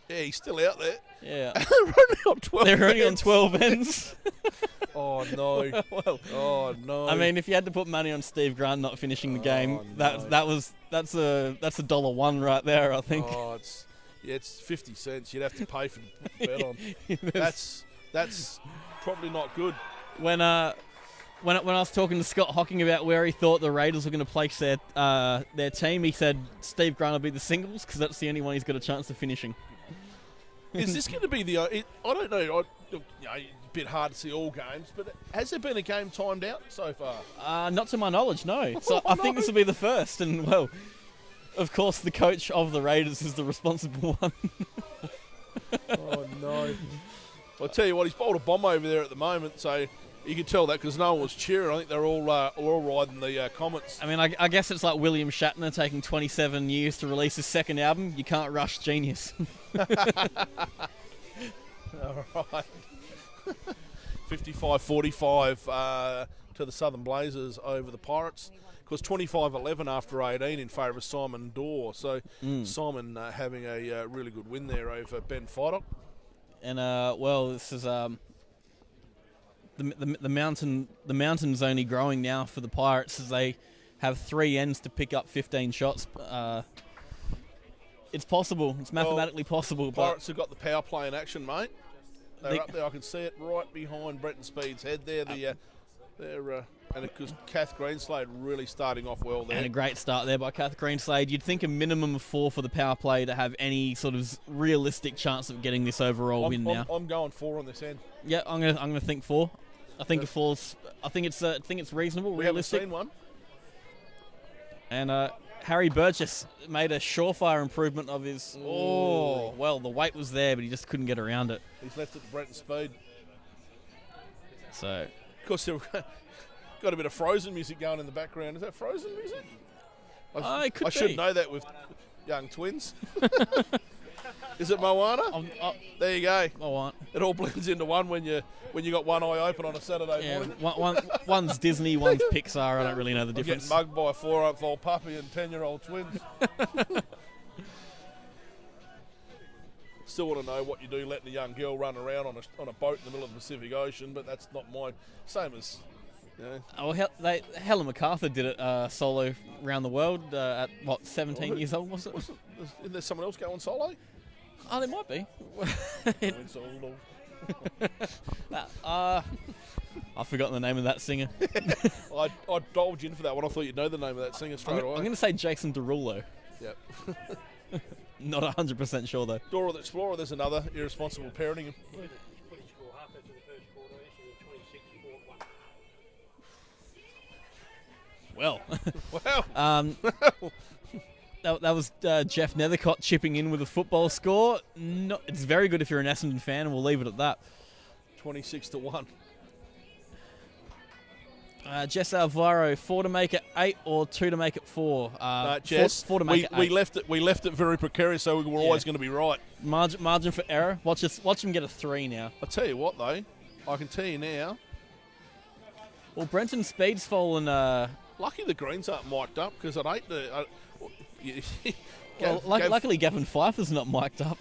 Yeah, he's still out there. Yeah. They're only on 12 They're only on ends. 12 ends. Oh, no. Well, oh, no. I mean, if you had to put money on Steve Grant not finishing the game, that's $1 right there, I think. Oh, it's 50 cents. You'd have to pay for the bet on. That's probably not good. When I was talking to Scott Hocking about where he thought the Raiders were going to place their team, he said Steve Grant will be the singles because that's the only one he's got a chance of finishing. Is this going to be the... I don't know. A bit hard to see all games, but has there been a game timed out so far? Not to my knowledge, no. So I think this will be the first. And, well, of course, the coach of the Raiders is the responsible one. Oh, no. I'll tell you what, he's bowled a bomb over there at the moment, so... You can tell that because no one was cheering. I think they're all riding the comments. I mean, I guess it's like William Shatner taking 27 years to release his second album. You can't rush genius. All right. 55-45 to the Southern Blazers over the Pirates. Of course, 25-11 after 18 in favour of Simon Dorr. So Simon having a really good win there over Ben Fiddock. And, well, this is... The mountain's only growing now for the Pirates as they have 3 ends to pick up 15 shots. It's possible. It's mathematically possible. Pirates have got the power play in action, mate. They're up there. I can see it right behind Brenton Speed's head there. And because Kath Greenslade really starting off well there. And a great start there by Kath Greenslade. You'd think a minimum of 4 for the power play to have any sort of realistic chance of getting this overall win now. I'm going 4 on this end. Yeah, I'm gonna think 4. I think it falls. I think it's reasonable, realistic. We haven't seen one. And Harry Burgess made a surefire improvement of his. Oh, well, the weight was there, but he just couldn't get around it. He's left it to Brenton Speed. So, of course, they've got a bit of Frozen music going in the background. Is that Frozen music? it could I be. should know that with young twins. Is it Moana? There you go. Moana. It all blends into one when you got one eye open on a Saturday morning. One's Disney, one's Pixar. I don't really know the I'm difference. getting mugged by a 4-month-old puppy and 10-year-old twins. Still want to know what you do letting a young girl run around on a boat in the middle of the Pacific Ocean, but that's not mine. Same as, you know. Helen MacArthur did it solo around the world at, 17 years old, was it? Isn't there someone else going solo? Oh, there might be. Going solo. I've forgotten the name of that singer. I'd divulge in for that one. I thought you'd know the name of that singer straight away. I'm going to say Jason Derulo. Yep. Not 100% sure, though. Dora the Explorer, there's another irresponsible parenting. Well. Wow. That was Jeff Nethercott chipping in with a football score. It's very good if you're an Essendon fan, and we'll leave it at that. 26-1. Jess Alvaro, 4 to make it 8 or 2 to make it 4? Jess, 4 to make it 8. We left it very precarious, so we were always going to be right. Margin for error. Watch them get a 3 now. I'll tell you what, though. I can tell you now. Well, Brenton Speed's fallen. Lucky the greens aren't mic'd up, because I'd hate to... Luckily Gavin Pfeiffer's not mic'd up.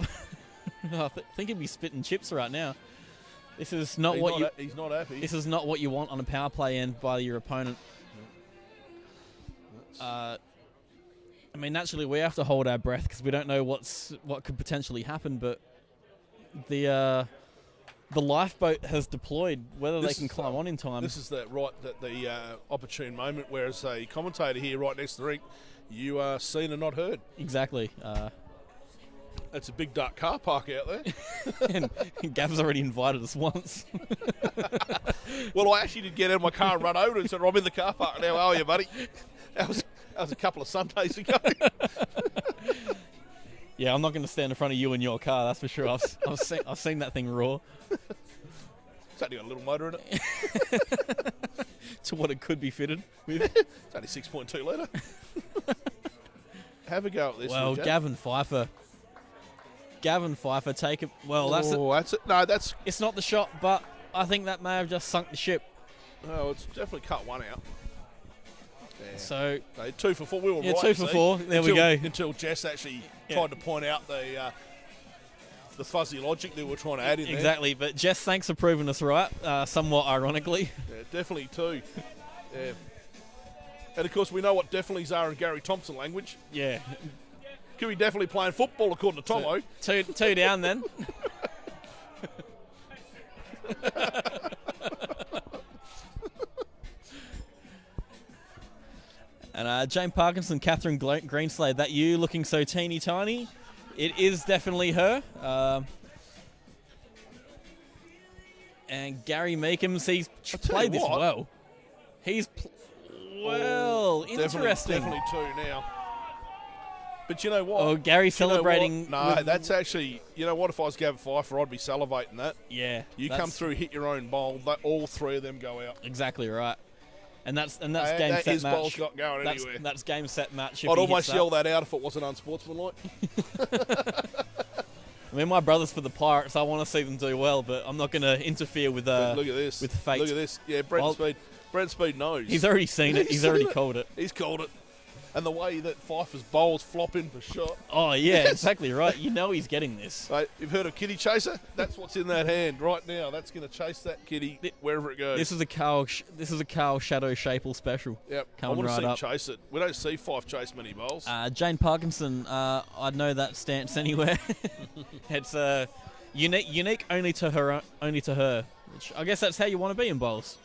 I think he'd be spitting chips right now. This is not He's not happy. This is not what you want on a power play end by your opponent. I mean, naturally we have to hold our breath because we don't know what could potentially happen. But the lifeboat has deployed. Whether they can climb on in time. This is the opportune moment. Where as a commentator here, right next to the ring, you are seen and not heard. Exactly. It's a big dark car park out there. and Gav's already invited us once. Well, I actually did get out of my car and run over and said, I'm in the car park now. How are you, buddy? That was a couple of Sundays ago. Yeah, I'm not going to stand in front of you in your car, that's for sure. I've seen that thing roar. It's only got a little motor in it. To what it could be fitted with. It's only 6.2 litre. Have a go at this. Well, Gavin Pfeiffer, take it. Well, that's it. No, that's. It's not the shot, but I think that may have just sunk the ship. Oh, it's definitely cut one out. Yeah. So 2 for 4. We were right. 2 for 4. There we go. Until Jess actually tried to point out the fuzzy logic that we're trying to add in there. Exactly, but Jess, thanks for proving us right. Somewhat ironically. Yeah, definitely 2. Yeah. And of course, we know what definitely's are in Gary Thompson language. Yeah. Could be definitely playing football according to Tomo. Two down then. And Jane Parkinson, Catherine Greenslade, that you looking so teeny tiny? It is definitely her. And Gary Meekums, he's played this well. He's interesting. Definitely 2 now. But you know what? Oh, Gary celebrating. No, that's actually, you know what? If I was Gavin Pfeiffer, I'd be salivating that. Yeah. You come through, hit your own bowl, all 3 of them go out. Exactly right. And that's game that set his match. bowl's not going anywhere. That's game set match. I'd almost yell that out if it wasn't unsportsmanlike. I mean, my brother's for the Pirates. I want to see them do well, but I'm not going to interfere with look at this. With fate. Look at this. Yeah, Brent Speed knows. He's already seen it. He's already called it. He's called it. And the way that Pfeiffer's bowls flop in for shot. Oh, yeah, exactly right. You know he's getting this. Mate, you've heard of Kitty Chaser? That's what's in that hand right now. That's going to chase that kitty wherever it goes. This is a Carl Shadow Shapel special. Yep. Coming I want right to up. see him chase it. We don't see Fife chase many bowls. Jane Parkinson, I'd know that stance anywhere. It's Unique only to her. Only to her. Which I guess that's how you want to be in bowls.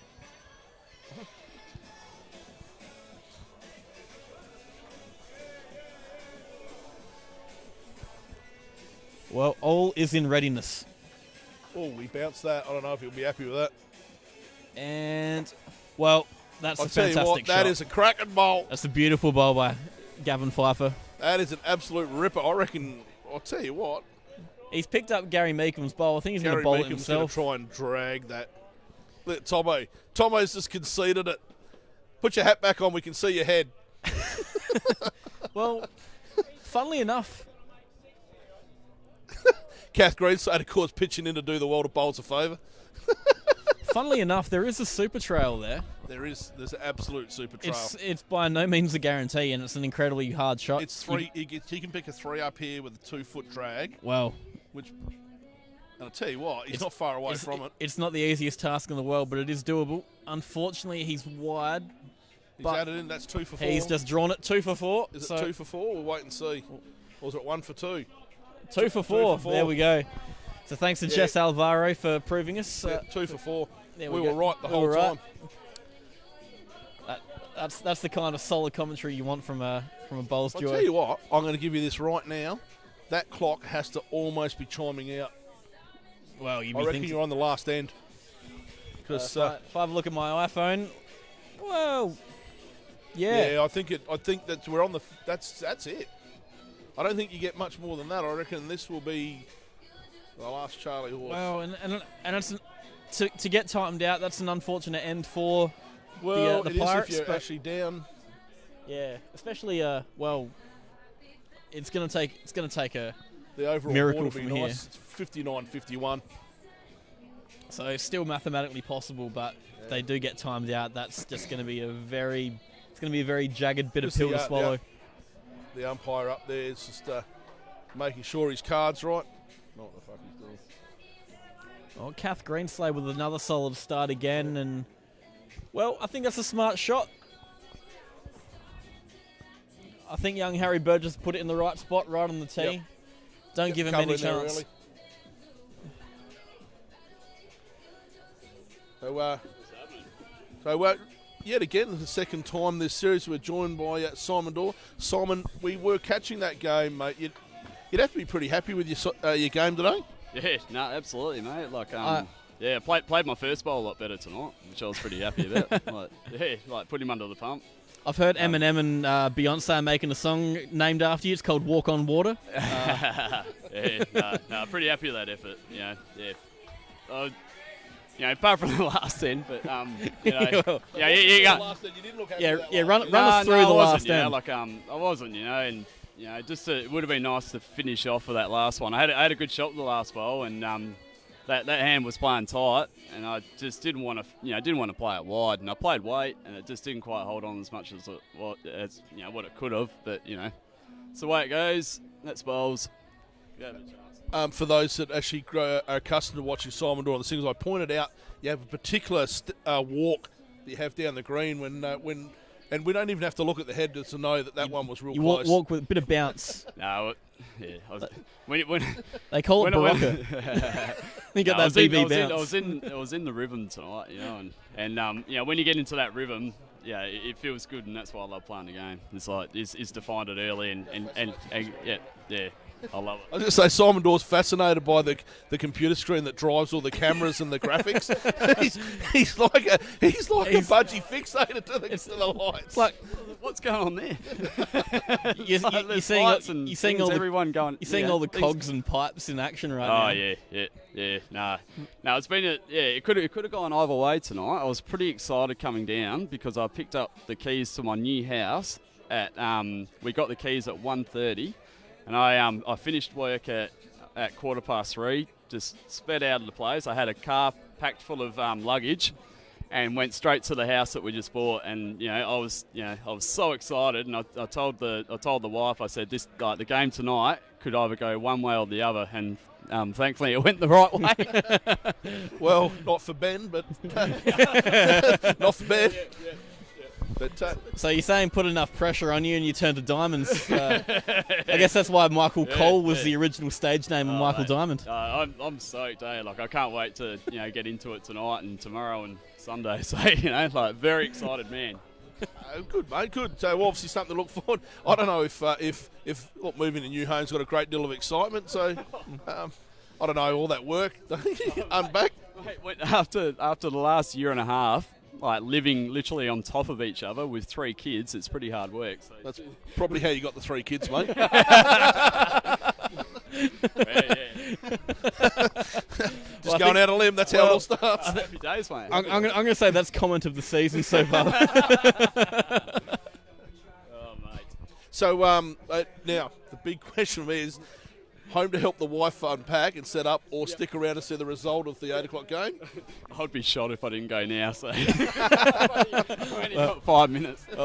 Well, all is in readiness. Oh, we bounced that. I don't know if he'll be happy with that. And, well, that's I'll a tell you fantastic what, that shot. is a cracking bowl. That's a beautiful bowl by Gavin Pfeiffer. That is an absolute ripper. I reckon, I'll tell you what. He's picked up Gary Meekham's bowl. I think he's going to bowl it Meekham's going to himself. try and drag that. Let Tomo. Tomo's just conceded it. Put your hat back on. We can see your head. Well, funnily enough, Kath Greenside, of course, pitching in to do the world of bowls a favour. there is a super trail there. There's an absolute super trail. It's by no means a guarantee, and it's an incredibly hard shot. It's 3. He can pick a 3 up here with a 2-foot drag. Well, And I'll tell you what, he's not far away from it. It's not the easiest task in the world, but it is doable. Unfortunately, he's wide. He's but added in. That's 2 for 4. He's just drawn it 2 for 4. Is it 2 for 4? We'll wait and see. Or is it 1 for 2? 2 for 4. There we go. So thanks to Jess Alvaro for proving us. 2 for 4. We were right the whole time. That's the kind of solid commentary you want from a bowls joy. I'll tell you what, I'm going to give you this right now. That clock has to almost be chiming out. Well, I reckon you're on the last end. Because if I have a look at my iPhone, well, yeah. I think that we're on the. That's it. I don't think you get much more than that. I reckon this will be the last Charlie horse. Well, and it's to get timed out. That's an unfortunate end for the the Pirates. Is if you're actually down. Yeah, especially it's gonna take a the overall miracle board will be from nice. It's 59-51. So still mathematically possible, but if they do get timed out, that's just going to be a very jagged bit of pill to swallow. The umpire up there is just making sure his card's right. Not what the fuck he's doing. Oh, Kath Greenslade with another solid start again, and well, I think that's a smart shot. I think young Harry Burgess put it in the right spot, right on the tee. Yep. Don't give him any chance. So yet again, the second time this series, we're joined by Simon Dorr. Simon, we were catching that game, mate. You'd have to be pretty happy with your game today. Yeah, no, absolutely, mate. Played my first bowl a lot better tonight, which I was pretty happy about. Put him under the pump. I've heard Eminem and Beyonce are making a song named after you. It's called "Walk on Water." Pretty happy with that effort. Apart from the last end, but Run us through the last end. I wasn't, and it would have been nice to finish off with that last one. I had a good shot with the last bowl, and that hand was playing tight, and I just didn't want to play it wide, and I played weight, and it just didn't quite hold on as much as what it could have. But it's the way it goes. That's bowls. For those that actually are accustomed to watching Simon Dorr on the singles, I pointed out you have a particular walk that you have down the green when and we don't even have to look at the head to know that one was real close. You walk with a bit of bounce. No, when they call it Barocca. You got that BB bounce. I was in the rhythm tonight, and when you get into that rhythm, it feels good, and that's why I love playing the game. It's like is to find it early and I love it. I was going to say, Simon Dorr's fascinated by the computer screen that drives all the cameras and the graphics. he's like a budgie fixated to the lights. It's like, what's going on there? You're seeing all everyone going. You're seeing all the cogs and pipes in action right now. Oh yeah. No, it's been it could have gone either way tonight. I was pretty excited coming down because I picked up the keys to my new house at we got the keys at 1:30. And I finished work at 3:15, just sped out of the place. I had a car packed full of luggage and went straight to the house that we just bought. And I was so excited. And I told the wife, I said, the game tonight could either go one way or the other. And thankfully, it went the right way. Well, not for Ben, but not for Ben. But So you're saying put enough pressure on you and you turn to diamonds. I guess that's why Michael Cole was the original stage name of Michael mate. Diamond. I'm stoked, eh? Like I can't wait to get into it tonight and tomorrow and Sunday. So like very excited, man. good, mate, good. So obviously something to look forward. I don't know if look, moving to new home's got a great deal of excitement. So I don't know all that work. I'm back. Mate, after the last year and a half, like living literally on top of each other with 3 kids, it's pretty hard work. So. That's probably how you got the 3 kids, mate. Just going out on a limb. That's how it all starts. Happy days, mate. I'm going to say that's comment of the season so far. Oh, mate. So now the big question for me is: home to help the wife unpack and set up, or stick around to see the result of the 8 o'clock game? I'd be shot if I didn't go now. So I've only got 5 minutes. We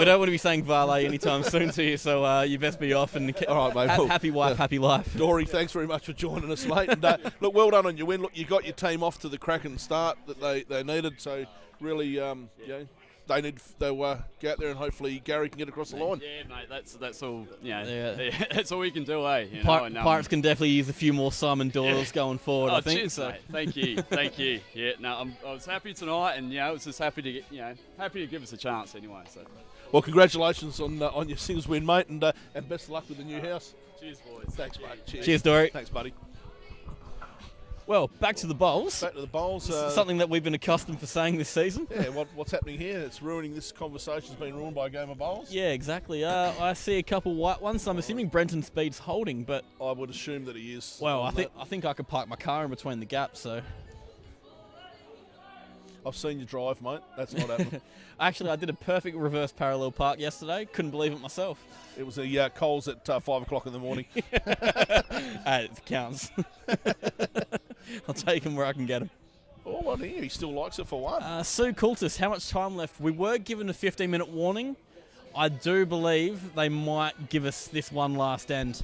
don't want to be saying valet anytime soon to you, so you best be off and All right, mate. Well, happy wife, happy life. Dory, thanks very much for joining us, mate. And look, well done on your win. Look, you got your team off to the cracking start that they needed. So really, they'll go out there and hopefully Gary can get across the line. Yeah, mate. That's all. Yeah. That's all we can do, eh? Pirates can definitely use a few more Simon Doyles going forward. I think. Cheers, So. mate. Thank you. Yeah, no, I was happy tonight, and I was just happy to happy to give us a chance anyway. So, Well, congratulations on your singles win, mate, and best of luck with the new house. cheers, boys. Thanks, mate. Cheers, Dory. Thanks, buddy. Well, back to the bowls. Back to the bowls. Something that we've been accustomed for saying this season. Yeah, what's happening here? It's ruining this conversation's been ruined by a game of bowls. Yeah, exactly. I see a couple white ones. I'm assuming Brenton Speed's holding, but I would assume that he is. well, I think I could park my car in between the gaps. So I've seen you drive, mate. That's not happening. actually, I did a perfect reverse parallel park yesterday. Couldn't believe it myself. It was a Coles at 5 o'clock in the morning. It counts. I'll take him where I can get him. Oh, I hear he still likes it for one. Sue Coultis, how much time left? We were given a 15-minute warning. I do believe they might give us this one last end.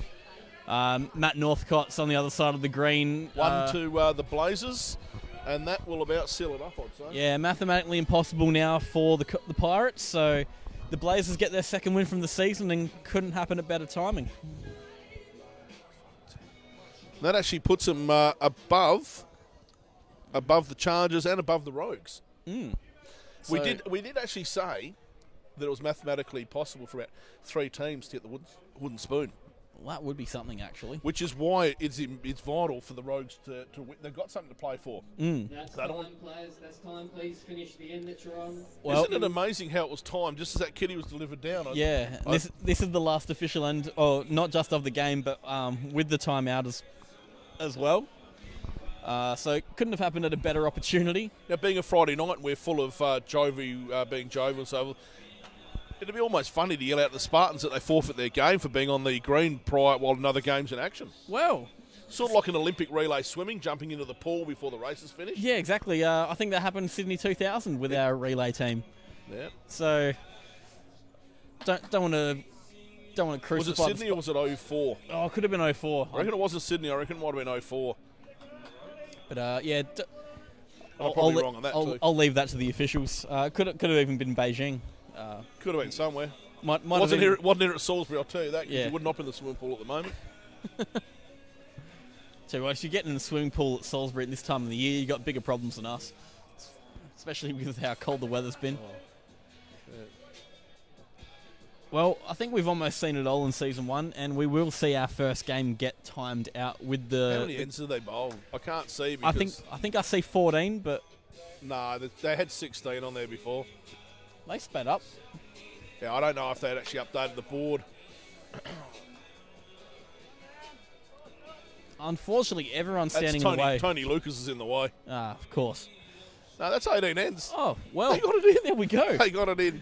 Matt Northcott's on the other side of the green. One to the Blazers, and that will about seal it up, I'd say. Yeah, mathematically impossible now for the Pirates. So the Blazers get their second win from the season and couldn't happen at better timing. That actually puts them above the Chargers and above the Rogues. So- We did actually say that it was mathematically possible for about 3 teams to get the wooden spoon, Well, that would be something, actually. which is why it's vital for the Rogues to win. They've got something to play for. That's They time, don't- players. That's time. Please finish the end that you're on. Well, Isn't it amazing how it was timed just as that kitty was delivered down? yeah, this is the last official end, or not just of the game, but with the timeout as well. So it couldn't have happened at a better opportunity. Now, being a Friday night and we're full of being jovial and so forth, it'd be almost funny to yell out to the Spartans that they forfeit their game for being on the green prior while another game's in action. Well, Sort of like an Olympic relay swimming, jumping into the pool before the race is finished. yeah, exactly. I think that happened in Sydney 2000 with our relay team. Yeah. So don't want to Was crucify. it Sydney or was it 04? Oh, it could have been 04. I reckon it wasn't Sydney. I reckon it might have been 04. But yeah, I'm probably wrong on that too. I'll leave that to the officials. Could have even been Beijing. Could have been somewhere. Might have Wasn't been, here at Salisbury, I'll tell you that, because Yeah. you wouldn't hop in the swimming pool at the moment. So if you're getting in the swimming pool at Salisbury at this time of the year, you got bigger problems than us, especially with how cold the weather's been. Well, I think we've almost seen it all in season 1, and we will see our first game get timed out with the. How many ends did they bowl? I can't see because... I think I see 14, but Nah, they had 16 on there before. they sped up. Yeah, I don't know if they'd actually updated the board. Unfortunately, everyone's standing That's in the way. Tony Lucas is in the way. Of course. No, that's 18 ends. Oh well, They got it in. there we go. They got it in.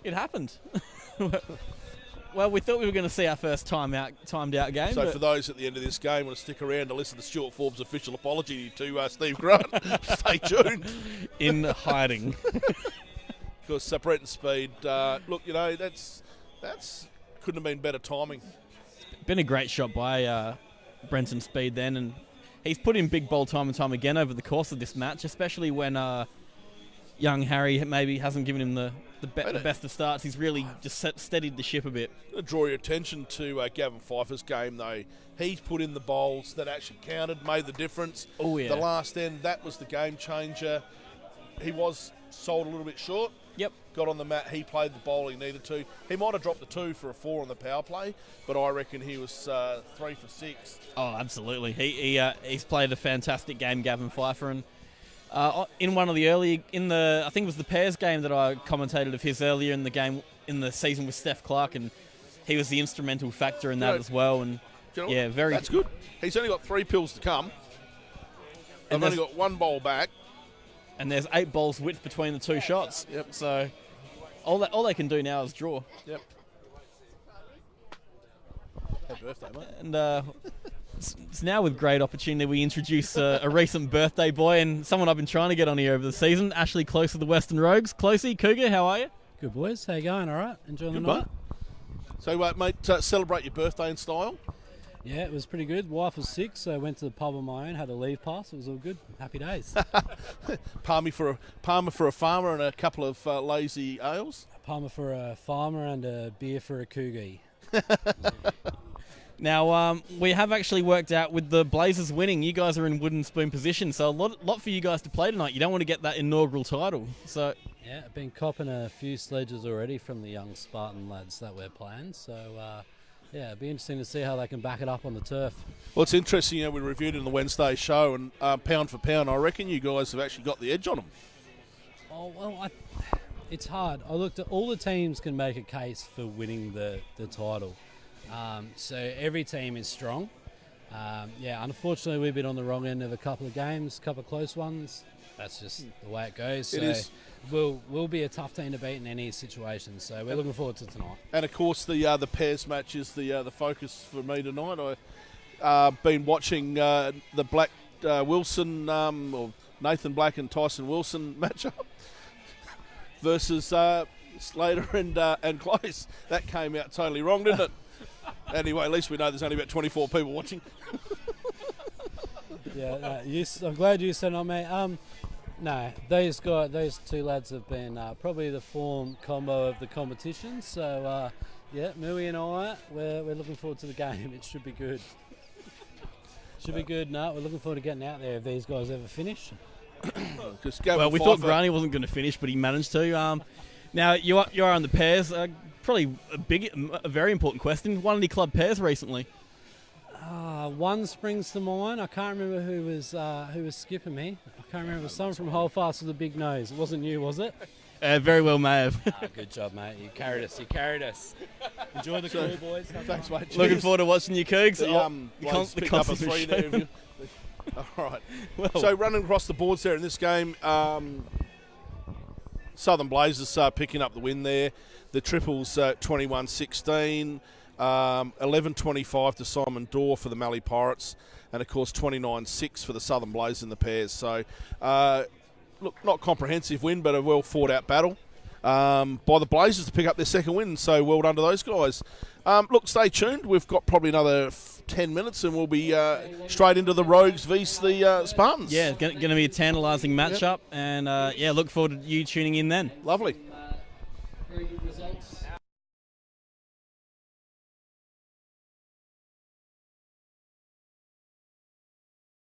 It happened. Well, we thought we were going to see our first timed out game. So but for those at the end of this game want to stick around to listen to Stuart Forbes' official apology to Steve Grant, stay tuned. in hiding. Because Brett and Speed, look, that's couldn't have been better timing. Been a great shot by Brenton Speed then, and he's put in big bowl time and time again over the course of this match, especially when young Harry maybe hasn't given him the best of starts. He's really just steadied the ship a bit. To draw your attention to Gavin Pfeiffer's game, though. He's put in the bowls that actually counted, made the difference. Oh, yeah. The last end, that was the game changer. He was sold a little bit short. Yep. Got on the mat, he played the bowl he needed to. He might have dropped the 2 for a 4 on the power play, but I reckon he was 3 for 6. Oh, absolutely. He's played a fantastic game, Gavin Pfeiffer, and in one of the early I think it was the pairs game that I commentated of his earlier in the game in the season with Steph Clark, and he was the instrumental factor in that as well. And that's good. He's only got 3 pills to come. I've only got 1 bowl back. And there's 8 bowls width between the 2 shots. Yep. So all they can do now is draw. Yep. Happy birthday, mate. And it's now with great opportunity we introduce a recent birthday boy and someone I've been trying to get on here over the season, Ashley Close of the Western Rogues. Closey, Cougar, how are you? Good, boys. How you going? All right? Enjoying the Good, night? So, mate, celebrate your birthday in style. Yeah, it was pretty good. Wife was sick, so I went to the pub on my own, had a leave pass. It was all good. Happy days. Palmer for a farmer and a couple of lazy ales. A Palmer for a farmer and a beer for a cougie. Now, we have actually worked out with the Blazers winning, you guys are in wooden spoon position, so a lot for you guys to play tonight. You don't want to get that inaugural title. So Yeah, I've been copping a few sledges already from the young Spartan lads that we're playing, so yeah, it'd be interesting to see how they can back it up on the turf. Well, it's interesting, we reviewed it in the Wednesday show, and pound for pound, I reckon you guys have actually got the edge on them. Oh, well, it's hard. I looked at all the teams can make a case for winning the title. So every team is strong. Yeah, unfortunately, we've been on the wrong end of a couple of games, a couple of close ones. That's just the way it goes. So it is. We'll be a tough team to beat in any situation. So we're looking forward to tonight. And of course, the pairs match is the focus for me tonight. I've been watching the Black Wilson or Nathan Black and Tyson Wilson matchup versus Slater and Close. That came out totally wrong, didn't it? Anyway, at least we know there's only about 24 people watching. Yeah, I'm glad you said on me. No, those 2 lads have been probably the form combo of the competition. So yeah, Mooey and I, we're looking forward to the game. It should be good. Should be good. No, we're looking forward to getting out there if these guys ever finish. Well, we thought Granny wasn't going to finish, but he managed to. Now you are on the pairs. Probably a very important question. Won any club pairs recently? One springs to mind. I can't remember who was skipping me. I can't remember. Someone from Holdfast with a big nose. It wasn't you, was it? Very well may have. Good job, mate. You carried us. Enjoy the call, boys. Thanks, mate. Looking forward to watching you, Cougs. The picked up a 3 there. All right. Well, so running across the boards there in this game, Southern Blazers picking up the win there. The triples 21-16, 11-25 to Simon Dorr for the Mallee Pirates, and of course 29-6 for the Southern Blazers in the pairs. So, look, not comprehensive win, but a well fought out battle by the Blazers to pick up their second win. So well done to those guys. Look, stay tuned. We've got probably another 10 minutes, and we'll be straight into the Rogues vs the Spartans. Yeah, it's going to be a tantalising matchup, and yeah, look forward to you tuning in then. Lovely.